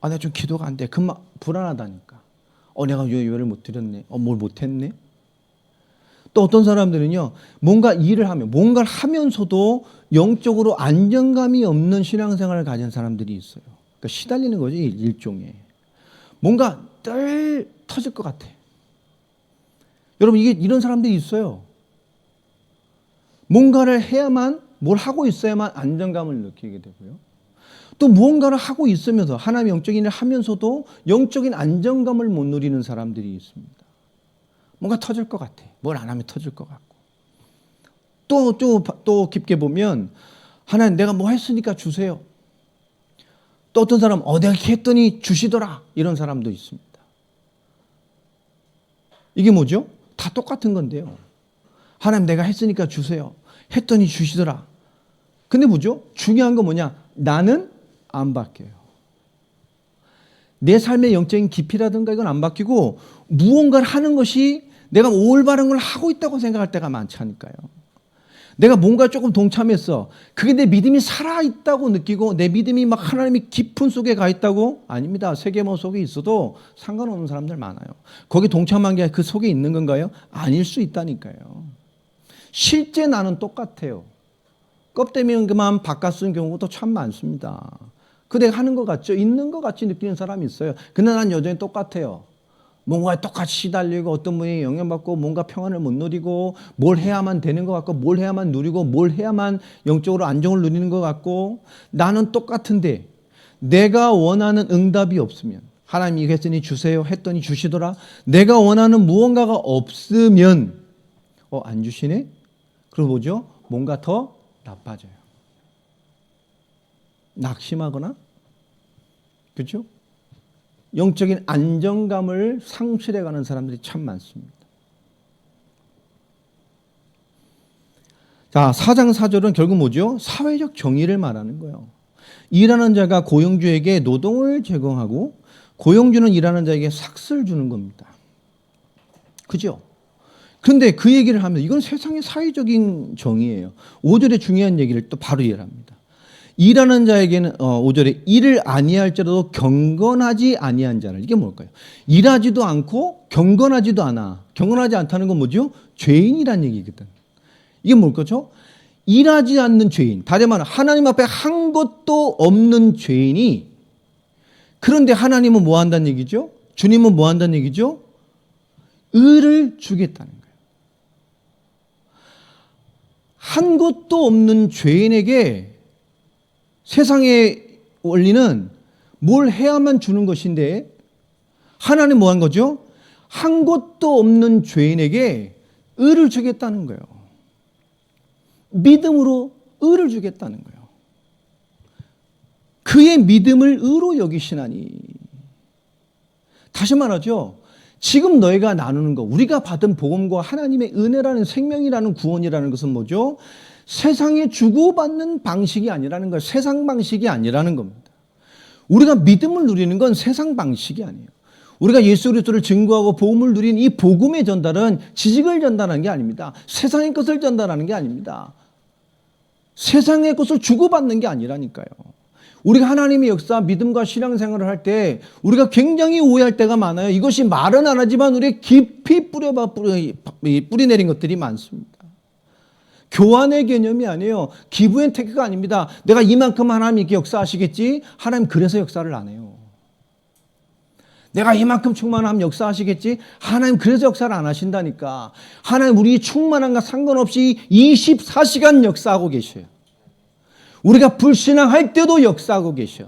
아, 내가 좀 기도가 안 돼. 금방 불안하다니까. 내가 예배를 못 드렸네. 뭘 못했네. 또 어떤 사람들은요, 뭔가 일을 하면, 뭔가를 하면서도 영적으로 안정감이 없는 신앙생활을 가진 사람들이 있어요. 그러니까 시달리는 거지, 일종의. 뭔가 늘 터질 것 같아. 여러분, 이런 사람들이 있어요. 뭔가를 해야만, 뭘 하고 있어야만 안정감을 느끼게 되고요. 또 무언가를 하고 있으면서, 하나님의 영적인 일을 하면서도 영적인 안정감을 못 누리는 사람들이 있습니다. 뭔가 터질 것 같아. 뭘 안 하면 터질 것 같고. 또 깊게 보면 하나님 내가 뭐 했으니까 주세요. 또 어떤 사람은 내가 이렇게 했더니 주시더라. 이런 사람도 있습니다. 이게 뭐죠? 다 똑같은 건데요. 하나님 내가 했으니까 주세요. 했더니 주시더라. 근데 뭐죠? 중요한 건 뭐냐? 나는 안 바뀌어요. 내 삶의 영적인 깊이라든가 이건 안 바뀌고 무언가를 하는 것이 내가 올바른 걸 하고 있다고 생각할 때가 많잖아요. 내가 뭔가 조금 동참했어. 그게 내 믿음이 살아있다고 느끼고 내 믿음이 막 하나님의 깊은 속에 가 있다고? 아닙니다. 세계모 속에 있어도 상관없는 사람들 많아요. 거기 동참한 게 그 속에 있는 건가요? 아닐 수 있다니까요. 실제 나는 똑같아요. 껍데기만 바꿔 쓰는 경우도 참 많습니다. 그 내가 하는 것 같죠? 있는 것 같이 느끼는 사람이 있어요. 근데 난 여전히 똑같아요. 뭔가 똑같이 시달리고 어떤 분이 영향받고 뭔가 평안을 못 누리고 뭘 해야만 되는 것 같고 뭘 해야만 누리고 뭘 해야만 영적으로 안정을 누리는 것 같고 나는 똑같은데 내가 원하는 응답이 없으면 하나님이 했으니 주세요 했더니 주시더라. 내가 원하는 무언가가 없으면 안 주시네? 그리고 뭐죠? 뭔가 더 나빠져요. 낙심하거나 그렇죠? 영적인 안정감을 상실해가는 사람들이 참 많습니다. 자, 4장 4절은 결국 뭐죠? 사회적 정의를 말하는 거예요. 일하는 자가 고용주에게 노동을 제공하고 고용주는 일하는 자에게 삭스를 주는 겁니다. 그죠? 그런데 그 얘기를 하면 이건 세상의 사회적인 정의예요. 5절에 중요한 얘기를 또 바로 이해를 합니다. 일하는 자에게는 5절에 일을 아니할지라도 경건하지 아니한 자를. 이게 뭘까요? 일하지도 않고 경건하지도 않아. 경건하지 않다는 건 뭐죠? 죄인이란 얘기거든. 이게 뭘 거죠? 일하지 않는 죄인. 다시 말하면 하나님 앞에 한 것도 없는 죄인이 그런데 하나님은 뭐 한다는 얘기죠? 주님은 뭐 한다는 얘기죠? 의를 주겠다는 거예요. 한 것도 없는 죄인에게 세상의 원리는 뭘 해야만 주는 것인데 하나님 뭐 한 거죠? 한 것도 없는 죄인에게 의를 주겠다는 거예요. 믿음으로 의를 주겠다는 거예요. 그의 믿음을 의로 여기시나니. 다시 말하죠. 지금 너희가 나누는 것, 우리가 받은 복음과 하나님의 은혜라는 생명이라는 구원이라는 것은 뭐죠? 세상에 주고받는 방식이 아니라는 거예요. 세상 방식이 아니라는 겁니다. 우리가 믿음을 누리는 건 세상 방식이 아니에요. 우리가 예수 그리스도를 증거하고 복음을 누린 이 복음의 전달은 지식을 전달하는 게 아닙니다. 세상의 것을 전달하는 게 아닙니다. 세상의 것을 주고받는 게 아니라니까요. 우리가 하나님의 역사, 믿음과 신앙생활을 할 때 우리가 굉장히 오해할 때가 많아요. 이것이 말은 안 하지만 우리의 깊이 뿌리 내린 것들이 많습니다. 교환의 개념이 아니에요. 기브 앤 테크가 아닙니다. 내가 이만큼 하나님 이렇게 역사하시겠지? 하나님 그래서 역사를 안 해요. 내가 이만큼 충만하면 역사하시겠지? 하나님 그래서 역사를 안 하신다니까. 하나님 우리 충만함과 상관없이 24시간 역사하고 계셔요. 우리가 불신앙할 때도 역사하고 계셔.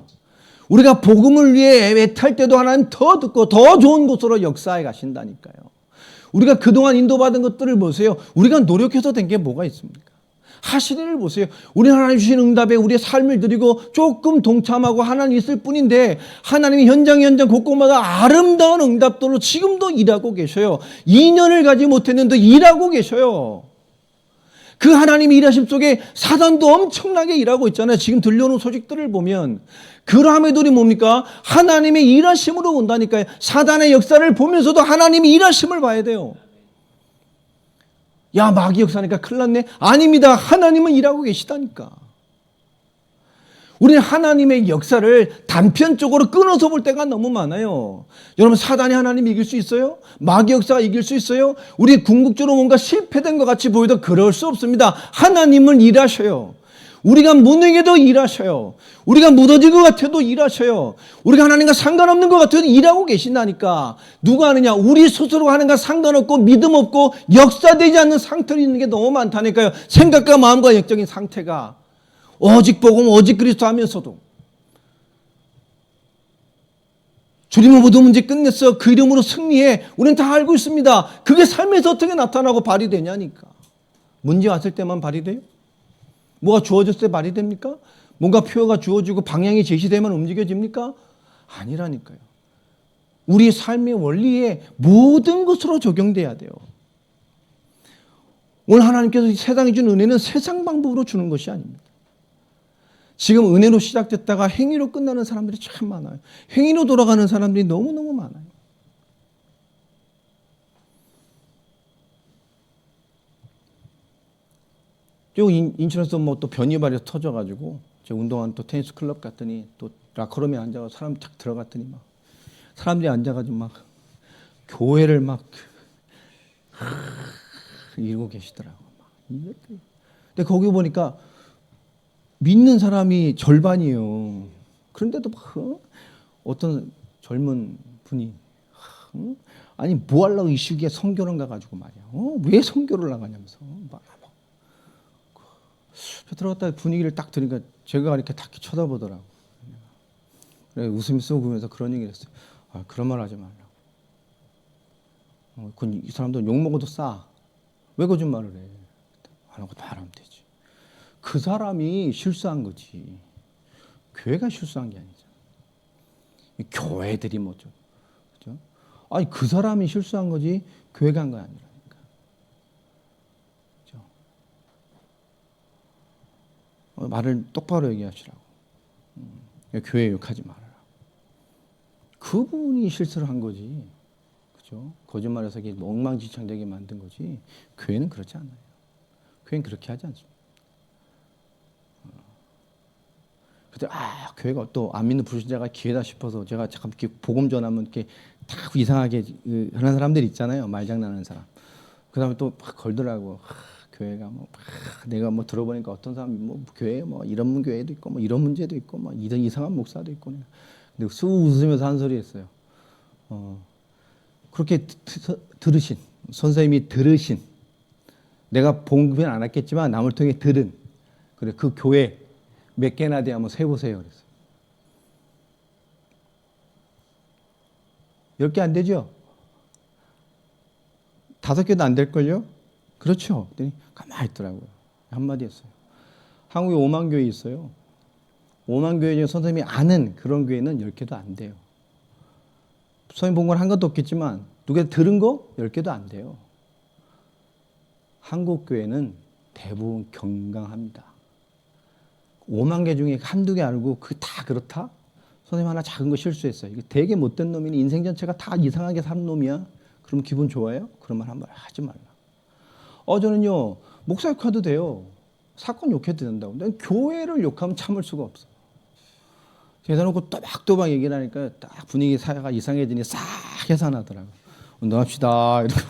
우리가 복음을 위해 애탈 때도 하나님 더 듣고 더 좋은 곳으로 역사해 가신다니까요. 우리가 그동안 인도받은 것들을 보세요. 우리가 노력해서 된 게 뭐가 있습니까? 하시는 일을 보세요. 우리 하나님 주신 응답에 우리의 삶을 드리고 조금 동참하고 하나님 있을 뿐인데 하나님이 현장 곳곳마다 아름다운 응답들로 지금도 일하고 계셔요. 2년을 가지 못했는데 일하고 계셔요. 그 하나님의 일하심 속에 사단도 엄청나게 일하고 있잖아요. 지금 들려오는 소식들을 보면 그러함에도 뭡니까? 하나님의 일하심으로 본다니까요. 사단의 역사를 보면서도 하나님의 일하심을 봐야 돼요. 야, 마귀 역사니까 큰일 났네. 아닙니다. 하나님은 일하고 계시다니까. 우리는 하나님의 역사를 단편적으로 끊어서 볼 때가 너무 많아요. 여러분, 사단이 하나님 이길 수 있어요? 마귀 역사가 이길 수 있어요? 우리 궁극적으로 뭔가 실패된 것 같이 보여도 그럴 수 없습니다. 하나님은 일하셔요. 우리가 무능해도 일하셔요. 우리가 무너질 것 같아도 일하셔요. 우리가 하나님과 상관없는 것 같아도 일하고 계신다니까. 누가 하느냐? 우리 스스로 하는가 상관없고 믿음 없고 역사되지 않는 상태로 있는 게 너무 많다니까요. 생각과 마음과 영적인 상태가. 오직 복음, 오직 그리스도 하면서도 주님은 모든 문제 끝냈어. 그 이름으로 승리해. 우리는 다 알고 있습니다. 그게 삶에서 어떻게 나타나고 발휘되냐니까. 문제 왔을 때만 발휘돼요? 뭐가 주어졌을 때 발휘됩니까? 뭔가 표가 주어지고 방향이 제시되면 움직여집니까? 아니라니까요. 우리 삶의 원리에 모든 것으로 적용돼야 돼요. 오늘 하나님께서 세상에 준 은혜는 세상 방법으로 주는 것이 아닙니다. 지금 은혜로 시작됐다가 행위로 끝나는 사람들이 참 많아요. 행위로 돌아가는 사람들이 너무너무 많아요. 또 인천에서 뭐 또 변이발이 터져가지고 제가 운동하는 또 테니스 클럽 갔더니 또 라커룸에 앉아서 사람 탁 들어갔더니 막 사람들이 앉아가지고 막 교회를 막 이러고 계시더라고. 근데 거기 보니까 믿는 사람이 절반이에요. 그런데도 막 어떤 젊은 분이 아니 뭐 하려고 이 시기에 선교를 가가지고 말이야. 왜 선교를 나가냐면서 막 들어갔다 분위기를 딱 들으니까 제가 이렇게 딱 쳐다보더라고. 그래 웃음이 쏘면서 그런 얘기를 했어요. 그런 말 하지 말라고. 이 사람들은 욕 먹어도 싸. 왜 거짓말을 해? 안 하고 말하면 되지. 그 사람이 실수한 거지. 교회가 실수한 게 아니잖아. 교회들이 뭐죠? 그죠? 아니 그 사람이 실수한 거지 교회가 한 거 아니라니까. 그죠? 말을 똑바로 얘기하시라고. 교회 욕하지 말아라. 그분이 실수를 한 거지. 그죠? 거짓말해서 엉망진창되게 만든 거지. 교회는 그렇지 않아요. 교회는 그렇게 하지 않습니다. 그때 교회가 또 안 믿는 불신자가 기회다 싶어서 제가 잠깐 이렇게 복음 전하면 이렇게 딱 이상하게 하는 사람들 있잖아요. 말장난하는 사람. 그 다음에 또 막 걸더라고. 교회가 뭐 내가 뭐 들어보니까 어떤 사람이 뭐 교회 뭐 이런 교회도 있고 뭐 이런 문제도 있고 뭐 이런 이상한 목사도 있고. 근데 쑥 웃으면서 한 소리 했어요. 그렇게 들으신 선생님이 들으신 내가 본급은 안 했겠지만 남을 통해 들은 그래 그 교회 몇 개나 돼 한번 세보세요. 그랬어요. 10개 안 되죠? 5개도 안 될걸요? 그렇죠. 가만히 있더라고요. 한마디 했어요. 한국에 5만 교회 있어요. 5만 교회 중에 선생님이 아는 그런 교회는 10개도 안 돼요. 선생님 본 건 한 것도 없겠지만 누가 들은 거 10개도 안 돼요. 한국 교회는 대부분 경강합니다. 5만 개 중에 한두 개 알고 그 다 그렇다? 선생님 하나 작은 거 실수했어요. 이게 되게 못된 놈이니 인생 전체가 다 이상하게 사는 놈이야. 그럼 기분 좋아요? 그런 말 한 번 하지 말라. 저는요 목사 욕해도 돼요. 사건 욕해도 된다고. 난 교회를 욕하면 참을 수가 없어. 계산놓고 또박또박 얘기를 하니까 딱 분위기 사회가 이상해지니 싹 계산하더라고. 운동합시다. 이러고.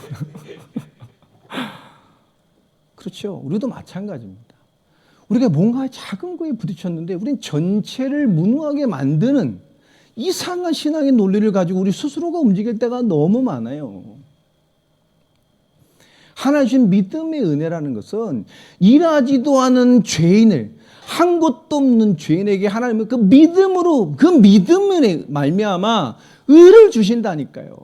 그렇죠. 우리도 마찬가지입니다. 우리가 뭔가 작은 거에 부딪혔는데 우리는 전체를 무능하게 만드는 이상한 신앙의 논리를 가지고 우리 스스로가 움직일 때가 너무 많아요. 하나님 주신 믿음의 은혜라는 것은 일하지도 않은 죄인을 한 것도 없는 죄인에게 하나님은 그 믿음으로 그 믿음에 말미암아 의를 주신다니까요.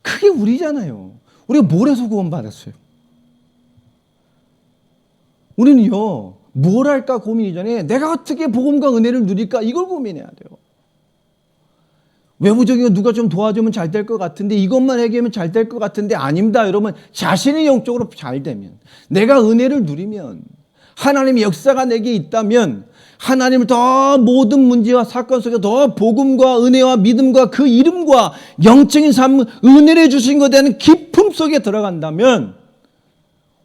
그게 우리잖아요. 우리가 뭘 해서 구원받았어요? 우리는요 뭘 할까 고민 이전에 내가 어떻게 복음과 은혜를 누릴까 이걸 고민해야 돼요. 외부적인 누가 좀 도와주면 잘 될 것 같은데 이것만 해결하면 잘 될 것 같은데 아닙니다. 여러분 자신이 영적으로 잘 되면 내가 은혜를 누리면 하나님의 역사가 내게 있다면 하나님을 더 모든 문제와 사건 속에 더 복음과 은혜와 믿음과 그 이름과 영적인 삶 은혜를 주신 것에 대한 기품 속에 들어간다면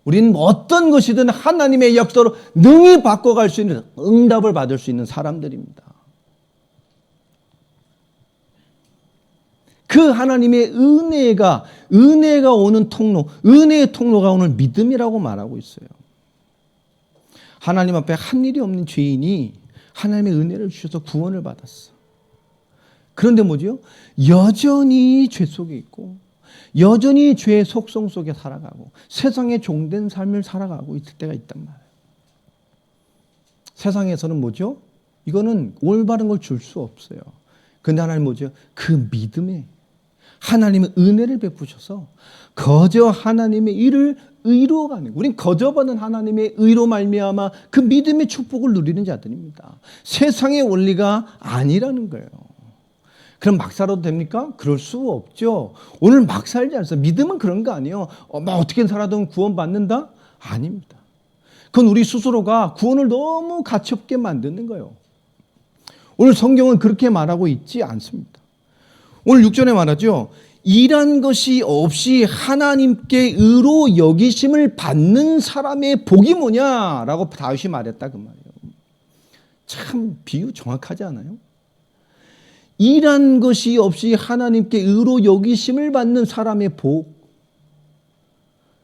우리는 어떤 것이든 하나님의 역사로 능히 바꿔갈 수 있는 응답을 받을 수 있는 사람들입니다. 그 하나님의 은혜가 오는 통로, 은혜의 통로가 오늘 믿음이라고 말하고 있어요. 하나님 앞에 한 일이 없는 죄인이 하나님의 은혜를 주셔서 구원을 받았어. 그런데 뭐죠? 여전히 죄 속에 있고 여전히 죄의 속성 속에 살아가고 세상에 종된 삶을 살아가고 있을 때가 있단 말이에요. 세상에서는 뭐죠? 이거는 올바른 걸 줄 수 없어요. 근데 하나님 뭐죠? 그 믿음에 하나님은 은혜를 베푸셔서 거저 하나님의 일을 의로 가는, 우린 거저 받은 하나님의 의로 말미암아 그 믿음의 축복을 누리는 자들입니다. 세상의 원리가 아니라는 거예요. 그럼 막 살아도 됩니까? 그럴 수 없죠. 오늘 막 살지 않습니다. 믿음은 그런 거 아니에요. 어떻게 살아도 구원받는다? 아닙니다. 그건 우리 스스로가 구원을 너무 가치없게 만드는 거예요. 오늘 성경은 그렇게 말하고 있지 않습니다. 오늘 6절에 말하죠. 일한 것이 없이 하나님께 의로 여기심을 받는 사람의 복이 뭐냐라고 다윗이 말했다 그 말이에요. 참 비유 정확하지 않아요? 일한 것이 없이 하나님께 의로 여기심을 받는 사람의 복.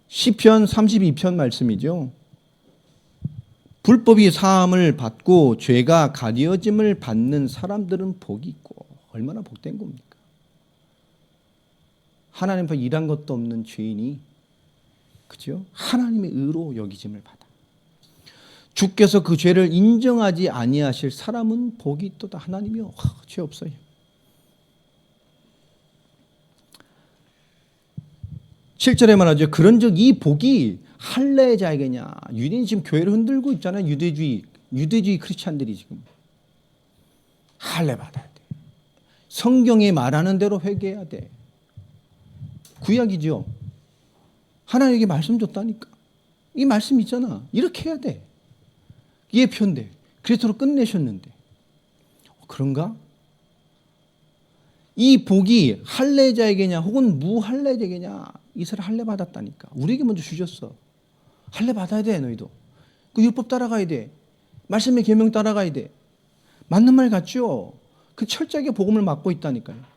시편 32편 말씀이죠. 불법이 사함을 받고 죄가 가려짐을 받는 사람들은 복이 있고 얼마나 복된 겁니까? 하나님 앞에 일한 것도 없는 죄인이, 그죠? 하나님의 의로 여기짐을 받아. 주께서 그 죄를 인정하지 아니하실 사람은 복이 있도다. 하나님이요, 죄 없어요. (7절에) 말하죠. 그런즉 이 복이 할례자에게냐. 유대인이 지금 교회를 흔들고 있잖아요. 유대주의 크리스찬들이 지금 할례 받아야 돼. 성경이 말하는 대로 회개해야 돼. 구약이죠. 하나님에게 말씀 줬다니까. 이 말씀 있잖아. 이렇게 해야 돼. 예표인데 그리스도로 끝내셨는데 그런가? 이 복이 할례자에게냐 혹은 무할례자에게냐. 이스라엘 할례 받았다니까. 우리에게 먼저 주셨어. 할례 받아야 돼. 너희도 그 율법 따라가야 돼. 말씀의 계명 따라가야 돼. 맞는 말 같죠? 그 철저하게 복음을 맡고 있다니까요.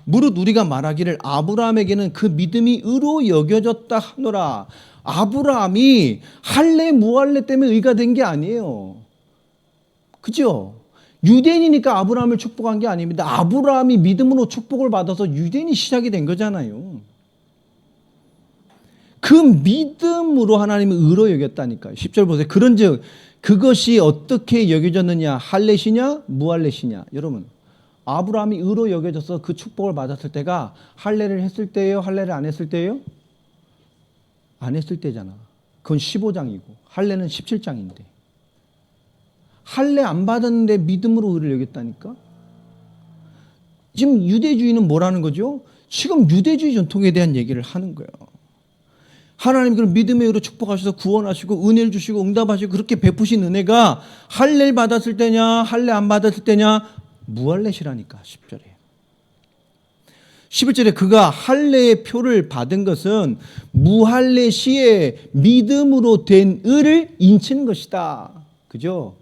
무릇 우리가 말하기를 아브라함에게는 그 믿음이 의로 여겨졌다 하노라. 아브라함이 할례 무할례 때문에 의가 된 게 아니에요. 그죠? 유대인이니까 아브라함을 축복한 게 아닙니다. 아브라함이 믿음으로 축복을 받아서 유대인이 시작이 된 거잖아요. 그 믿음으로 하나님을 의로 여겼다니까요. 10절 보세요. 그런즉 그것이 어떻게 여겨졌느냐? 할례시냐 무할례시냐? 여러분, 아브라함이 의로 여겨져서 그 축복을 받았을 때가 할례를 했을 때예요? 할례를 안 했을 때예요? 안 했을 때잖아. 그건 15장이고 할례는 17장인데. 할례 안 받았는데 믿음으로 의를 여겼다니까? 지금 유대주의는 뭐라는 거죠? 지금 유대주의 전통에 대한 얘기를 하는 거예요. 하나님 그런 믿음의 의로 축복하셔서 구원하시고 은혜를 주시고 응답하시고 그렇게 베푸신 은혜가 할례를 받았을 때냐 할례 안 받았을 때냐? 무할례시라니까. 10절에 11절에 그가 할례의 표를 받은 것은 무할례 시에 믿음으로 된 의를 인치는 것이다. 그죠?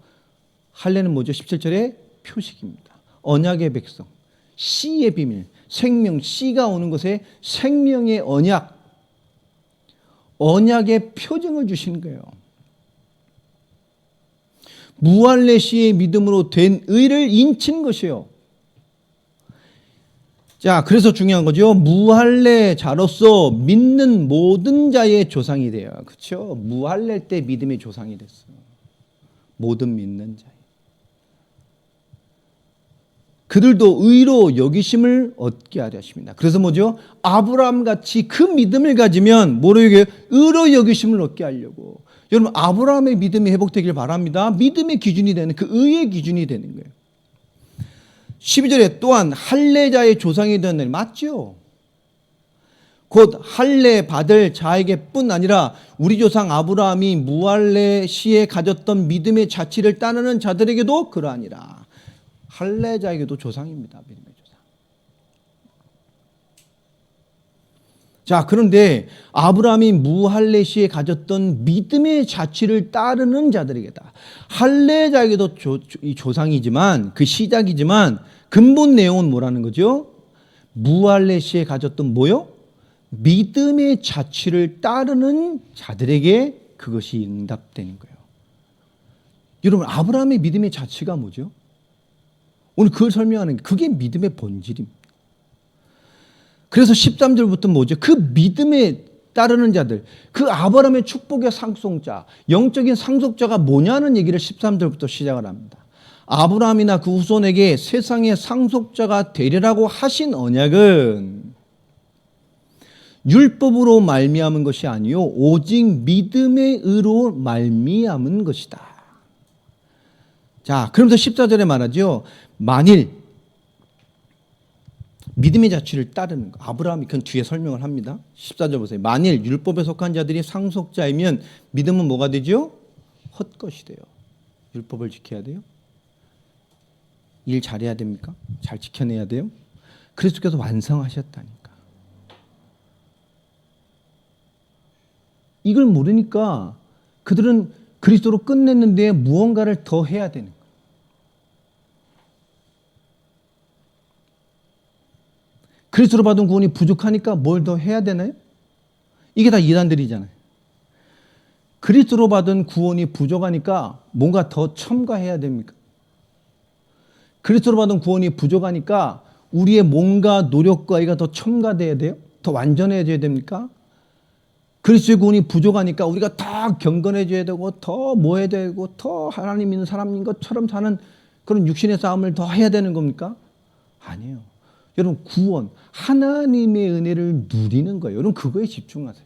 할례는 뭐죠? 17절에 표식입니다. 언약의 백성, 씨의 비밀, 생명, 씨가 오는 것에 생명의 언약, 언약의 표징을 주시는 거예요. 무할례 시의 믿음으로 된 의를 인친 것이에요. 자, 그래서 중요한 거죠. 무할례자로서 믿는 모든 자의 조상이 돼요. 그렇죠? 무할례 때 믿음의 조상이 됐어요. 모든 믿는 자. 그들도 의로 여기심을 얻게 하려 하십니다. 그래서 뭐죠? 아브라함 같이 그 믿음을 가지면 뭐로 여겨요? 의로 여기심을 얻게 하려고. 여러분, 아브라함의 믿음이 회복되길 바랍니다. 믿음의 기준이 되는, 그 의의 기준이 되는 거예요. 12절에 또한 할례자의 조상이 되는, 맞죠? 곧 할례 받을 자에게 뿐 아니라 우리 조상 아브라함이 무할례 시에 가졌던 믿음의 자취를 따르는 자들에게도 그러하니라. 할례자에게도 조상입니다. 믿음의 조상. 자, 그런데 아브라함이 무할례 시에 가졌던 믿음의 자취를 따르는 자들에게다. 할례자에게도 조상이지만 그 시작이지만 근본 내용은 뭐라는 거죠? 무할례 시에 가졌던 뭐요? 믿음의 자취를 따르는 자들에게 그것이 응답되는 거예요. 여러분, 아브라함의 믿음의 자취가 뭐죠? 오늘 그걸 설명하는 게 그게 믿음의 본질입니다. 그래서 13절부터 뭐죠? 그 믿음에 따르는 자들, 그 아브라함의 축복의 상속자, 영적인 상속자가 뭐냐는 얘기를 13절부터 시작을 합니다. 아브라함이나 그 후손에게 세상의 상속자가 되리라고 하신 언약은 율법으로 말미암은 것이 아니요 오직 믿음의 의로 말미암은 것이다. 자, 그러면서 14절에 말하죠. 만일 믿음의 자취를 따르는 거. 아브라함이 그건 뒤에 설명을 합니다. 14절 보세요. 만일 율법에 속한 자들이 상속자이면 믿음은 뭐가 되죠? 헛것이 돼요. 율법을 지켜야 돼요. 일 잘해야 됩니까? 잘 지켜내야 돼요. 그리스도께서 완성하셨다니까. 이걸 모르니까 그들은 그리스도로 끝냈는데 무언가를 더 해야 되는 거예요. 그리스도로 받은 구원이 부족하니까 뭘 더 해야 되나요? 이게 다 이단들이잖아요. 그리스도로 받은 구원이 부족하니까 뭔가 더 첨가해야 됩니까? 그리스도로 받은 구원이 부족하니까 우리의 뭔가 노력과 이가 더 첨가돼야 돼요? 더 완전해져야 됩니까? 그리스도의 구원이 부족하니까 우리가 더 경건해져야 되고 더 뭐 해야 되고 더 하나님 믿는 사람인 것처럼 사는 그런 육신의 싸움을 더 해야 되는 겁니까? 아니에요. 여러분 구원, 하나님의 은혜를 누리는 거예요. 여러분 그거에 집중하세요.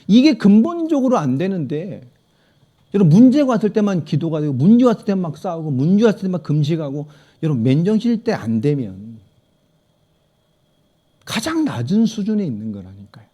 이게 근본적으로 안 되는데 여러분 문제가 왔을 때만 기도가 되고 문제 왔을 때만 막 싸우고 문제 왔을 때만 금식하고 여러분 맨정신일 때 안 되면 가장 낮은 수준에 있는 거라니까요.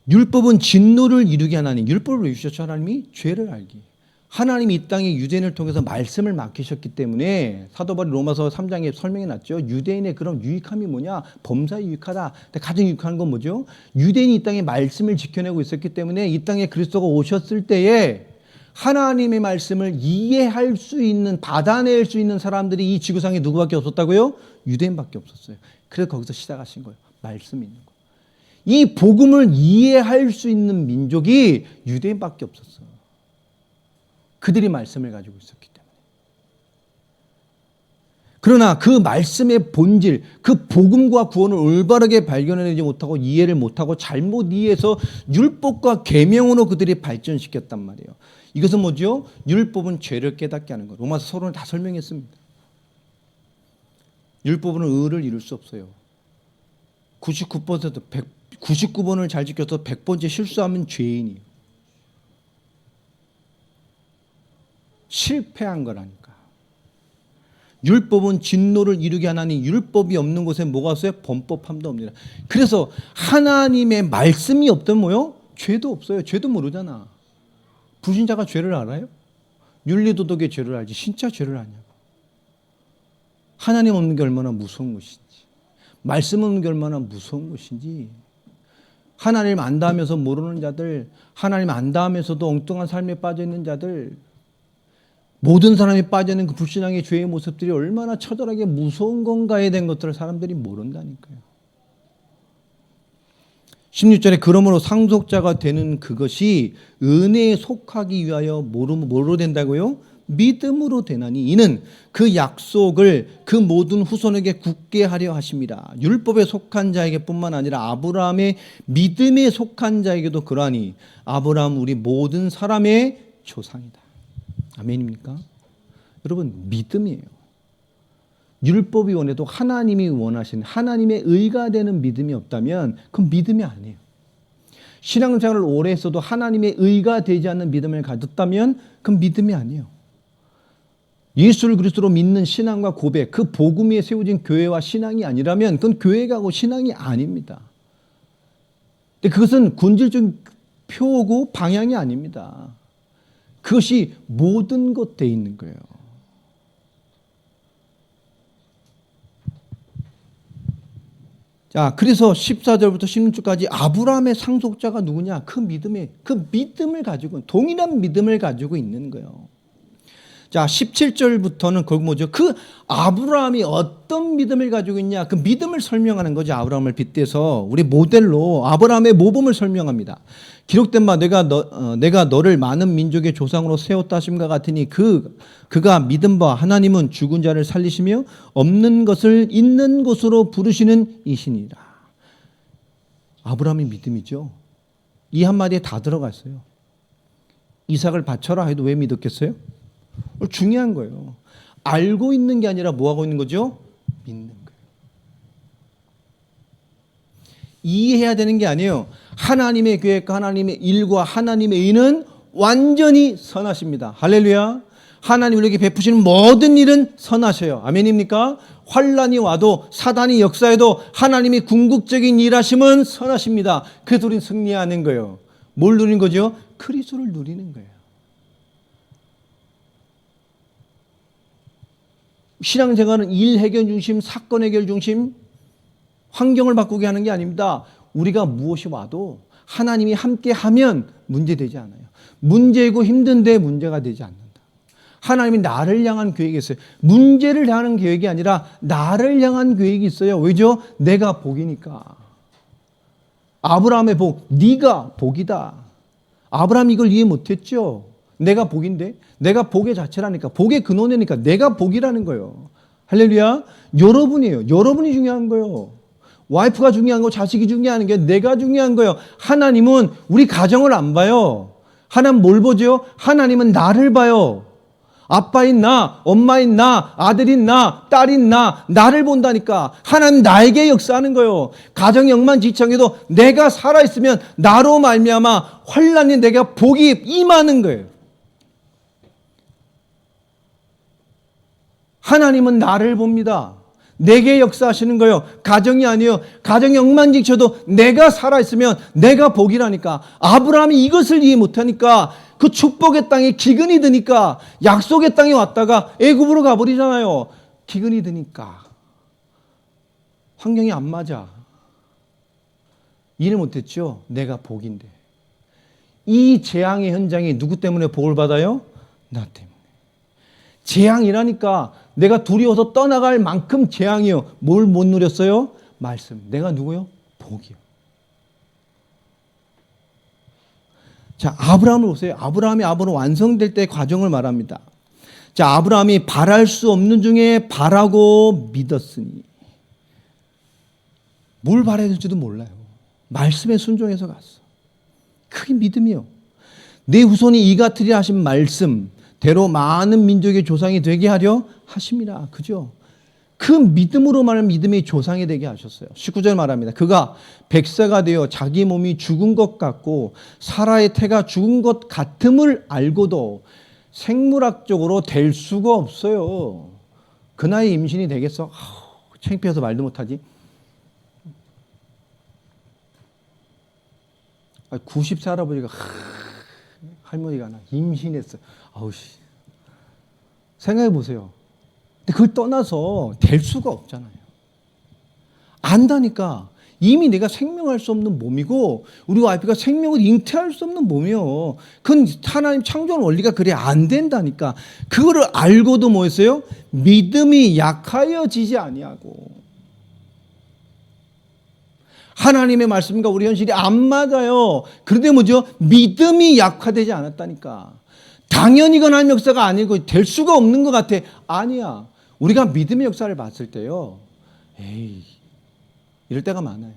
율법은 진노를 이루게 하나니 율법을 왜 주셨죠? 하나님이 죄를 알기. 하나님이 이 땅에 유대인을 통해서 말씀을 맡기셨기 때문에 사도 바울이 로마서 3장에 설명해 놨죠. 유대인의 그런 유익함이 뭐냐? 범사에 유익하다. 근데 가장 유익한 건 뭐죠? 유대인이 이 땅에 말씀을 지켜내고 있었기 때문에 이 땅에 그리스도가 오셨을 때에 하나님의 말씀을 이해할 수 있는, 받아낼 수 있는 사람들이 이 지구상에 누구밖에 없었다고요? 유대인밖에 없었어요. 그래서 거기서 시작하신 거예요. 말씀이 있는 거예요. 이 복음을 이해할 수 있는 민족이 유대인밖에 없었어요. 그들이 말씀을 가지고 있었기 때문에. 그러나 그 말씀의 본질, 그 복음과 구원을 올바르게 발견해내지 못하고 이해를 못하고 잘못 이해해서 율법과 계명으로 그들이 발전시켰단 말이에요. 이것은 뭐죠? 율법은 죄를 깨닫게 하는 거예요. 로마서 서론을 다 설명했습니다. 율법은 의를 이룰 수 없어요. 99번을 잘 지켜서 100번째 실수하면 죄인이에요. 실패한 거라니까. 율법은 진노를 이루게 하나니 율법이 없는 곳에 뭐가 없어요? 범법함도 없느니라. 그래서 하나님의 말씀이 없던 뭐요? 죄도 없어요. 죄도 모르잖아. 불신자가 죄를 알아요? 윤리도덕의 죄를 알지 진짜 죄를 아냐고. 하나님 없는 게 얼마나 무서운 것인지, 말씀 없는 게 얼마나 무서운 것인지. 하나님 안다 하면서 모르는 자들, 하나님 안다 하면서도 엉뚱한 삶에 빠져있는 자들, 모든 사람이 빠져있는 그 불신앙의 죄의 모습들이 얼마나 처절하게 무서운 건가에 대한 것들을 사람들이 모른다니까요. 16절에 그러므로 상속자가 되는 그것이 은혜에 속하기 위하여 뭐로 된다고요? 믿음으로 되나니 이는 그 약속을 그 모든 후손에게 굳게 하려 하심이라. 율법에 속한 자에게 뿐만 아니라 아브라함의 믿음에 속한 자에게도 그러하니 아브라함 우리 모든 사람의 조상이다. 아멘입니까? 여러분 믿음이에요. 율법이 원해도 하나님이 원하시는 하나님의 의가 되는 믿음이 없다면 그건 믿음이 아니에요. 신앙생활을 오래 했어도 하나님의 의가 되지 않는 믿음을 가졌다면 그건 믿음이 아니에요. 예수를 그리스도로 믿는 신앙과 고백, 그 복음 위에 세워진 교회와 신앙이 아니라면 그건 교회가고 신앙이 아닙니다. 근데 그것은 군질적인 표고 방향이 아닙니다. 그것이 모든 것 돼 있는 거예요. 자, 그래서 14절부터 16절까지 아브라함의 상속자가 누구냐? 그 믿음을 가지고, 동일한 믿음을 가지고 있는 거예요. 자, 17절부터는 거기 뭐죠? 그 아브라함이 어떤 믿음을 가지고 있냐? 그 믿음을 설명하는 거죠. 아브라함을 빗대서 우리 모델로 아브라함의 모범을 설명합니다. 기록된 바 내가 너를 많은 민족의 조상으로 세웠다 하심과 같으니 그가 믿은 바 하나님은 죽은 자를 살리시며 없는 것을 있는 것으로 부르시는 이신이라. 아브라함의 믿음이죠. 이 한마디에 다 들어가 있어요. 이삭을 바쳐라 해도 왜 믿었겠어요? 중요한 거예요. 알고 있는 게 아니라 뭐 하고 있는 거죠? 믿는 거예요. 이해해야 되는 게 아니에요. 하나님의 계획과 하나님의 일과 하나님의 의는 완전히 선하십니다. 할렐루야. 하나님 우리에게 베푸시는 모든 일은 선하셔요. 아멘입니까? 환란이 와도 사단이 역사해도 하나님의 궁극적인 일하심은 선하십니다. 그래서 우리는 승리하는 거예요. 뭘 누리는 거죠? 그리스도를 누리는 거예요. 신앙생활은 일 해결 중심, 사건 해결 중심, 환경을 바꾸게 하는 게 아닙니다. 우리가 무엇이 와도 하나님이 함께하면 문제되지 않아요. 문제이고 힘든데 문제가 되지 않는다. 하나님이 나를 향한 계획이 있어요. 문제를 향하는 계획이 아니라 나를 향한 계획이 있어요. 왜죠? 내가 복이니까. 아브라함의 복, 네가 복이다. 아브라함이 이걸 이해 못했죠. 내가 복인데, 내가 복의 자체라니까, 복의 근원이니까 내가 복이라는 거예요. 할렐루야. 여러분이에요. 여러분이 중요한 거예요. 와이프가 중요한 거, 자식이 중요한 게 내가 중요한 거예요. 하나님은 우리 가정을 안 봐요. 하나님 뭘 보죠? 하나님은 나를 봐요. 아빠인 나, 엄마인 나, 아들인 나, 딸인 나, 나를 본다니까. 하나님 나에게 역사하는 거예요. 가정이 억만지창해도 내가 살아있으면 나로 말미암아 환란이 내가 복이 임하는 거예요. 하나님은 나를 봅니다. 내게 역사하시는 거예요. 가정이 아니에요. 가정이 억만지쳐도 내가 살아있으면 내가 복이라니까. 아브라함이 이것을 이해 못하니까 그 축복의 땅에 기근이 드니까 약속의 땅에 왔다가 애굽으로 가버리잖아요. 기근이 드니까 환경이 안 맞아. 이해 못했죠? 내가 복인데. 이 재앙의 현장이 누구 때문에 복을 받아요? 나 때문에. 재앙이라니까. 내가 두려워서 떠나갈 만큼 재앙이요. 뭘 못 누렸어요? 말씀. 내가 누구요? 복이요. 자, 아브라함을 보세요. 아브라함이 완성될 때의 과정을 말합니다. 자, 아브라함이 바랄 수 없는 중에 바라고 믿었으니. 뭘 바라야 될지도 몰라요. 말씀에 순종해서 갔어. 그게 믿음이요. 내 후손이 이 같으리라 하신 말씀대로 많은 민족의 조상이 되게 하려 하심이라. 그죠? 그 믿음으로 말하는 믿음의 조상이 되게 하셨어요. 19절 말합니다. 그가 100세가 되어 자기 몸이 죽은 것 같고 사라의 태가 죽은 것 같음을 알고도 생물학적으로 될 수가 없어요. 그 나이에 임신이 되겠어? 창피해서 말도 못하지. 90세 할아버지가 할머니가 나 임신했어. 아우씨. 생각해 보세요. 근데 그걸 떠나서 될 수가 없잖아요. 안다니까. 이미 내가 생명할 수 없는 몸이고 우리 와이프가 생명을 잉태할 수 없는 몸이요. 그건 하나님 창조한 원리가 그래 안 된다니까. 그거를 알고도 뭐 했어요? 믿음이 약하여지지 아니하고. 하나님의 말씀과 우리 현실이 안 맞아요. 그런데 뭐죠? 믿음이 약화되지 않았다니까. 당연히 그 하나님의 역사가 아니고 될 수가 없는 것 같아. 아니야. 우리가 믿음의 역사를 봤을 때요. 에이, 이럴 때가 많아요.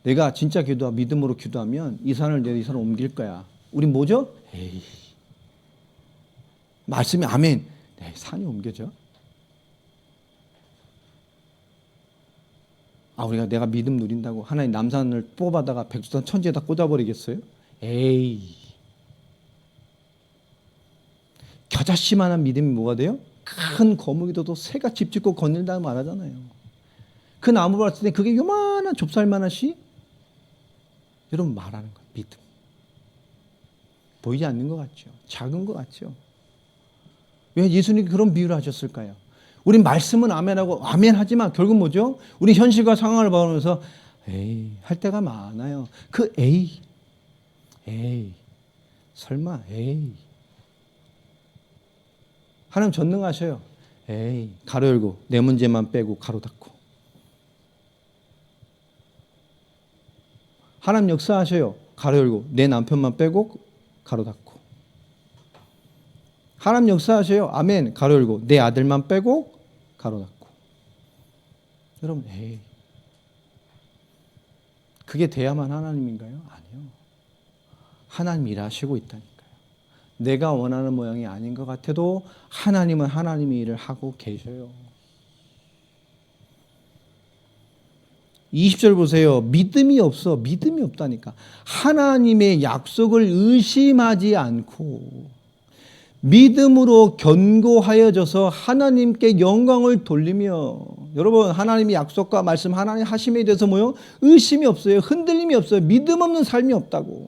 내가 진짜 믿음으로 기도하면 이 산을 이 산을 옮길 거야. 우린 뭐죠? 에이. 말씀이 아멘. 에이, 산이 옮겨져? 우리가 내가 믿음 누린다고 하나님 남산을 뽑아다가 백두산 천지에다 꽂아버리겠어요? 에이. 겨자씨만한 믿음이 뭐가 돼요? 큰 거북이도 새가 집 짓고 거닐다 말하잖아요. 그 나무를 봤을 때 그게 요만한 좁쌀만한 씨? 여러분 말하는 거예요. 믿음. 보이지 않는 것 같죠? 작은 것 같죠? 왜 예수님이 그런 비유를 하셨을까요? 우리 말씀은 아멘하고 아멘 하지만 결국 뭐죠? 우리 현실과 상황을 보면서 에이 할 때가 많아요. 그 에이 설마 에이 하나님 전능하셔요. 에이 가로 열고 내 문제만 빼고 가로 닫고. 하나님 역사하셔요. 가로 열고 내 남편만 빼고 가로 닫고. 하나님 역사하셔요. 아멘 가로 열고 내 아들만 빼고 가로 닫고. 여러분 에이 그게 돼야만 하나님인가요? 아니요. 하나님 일하시고 있다니까요. 내가 원하는 모양이 아닌 것 같아도 하나님은 하나님의 일을 하고 계셔요. 20절 보세요. 믿음이 없어. 믿음이 없다니까. 하나님의 약속을 의심하지 않고 믿음으로 견고하여져서 하나님께 영광을 돌리며, 여러분 하나님의 약속과 말씀 하나님 하심에 대해서 뭐요? 의심이 없어요. 흔들림이 없어요. 믿음 없는 삶이 없다고.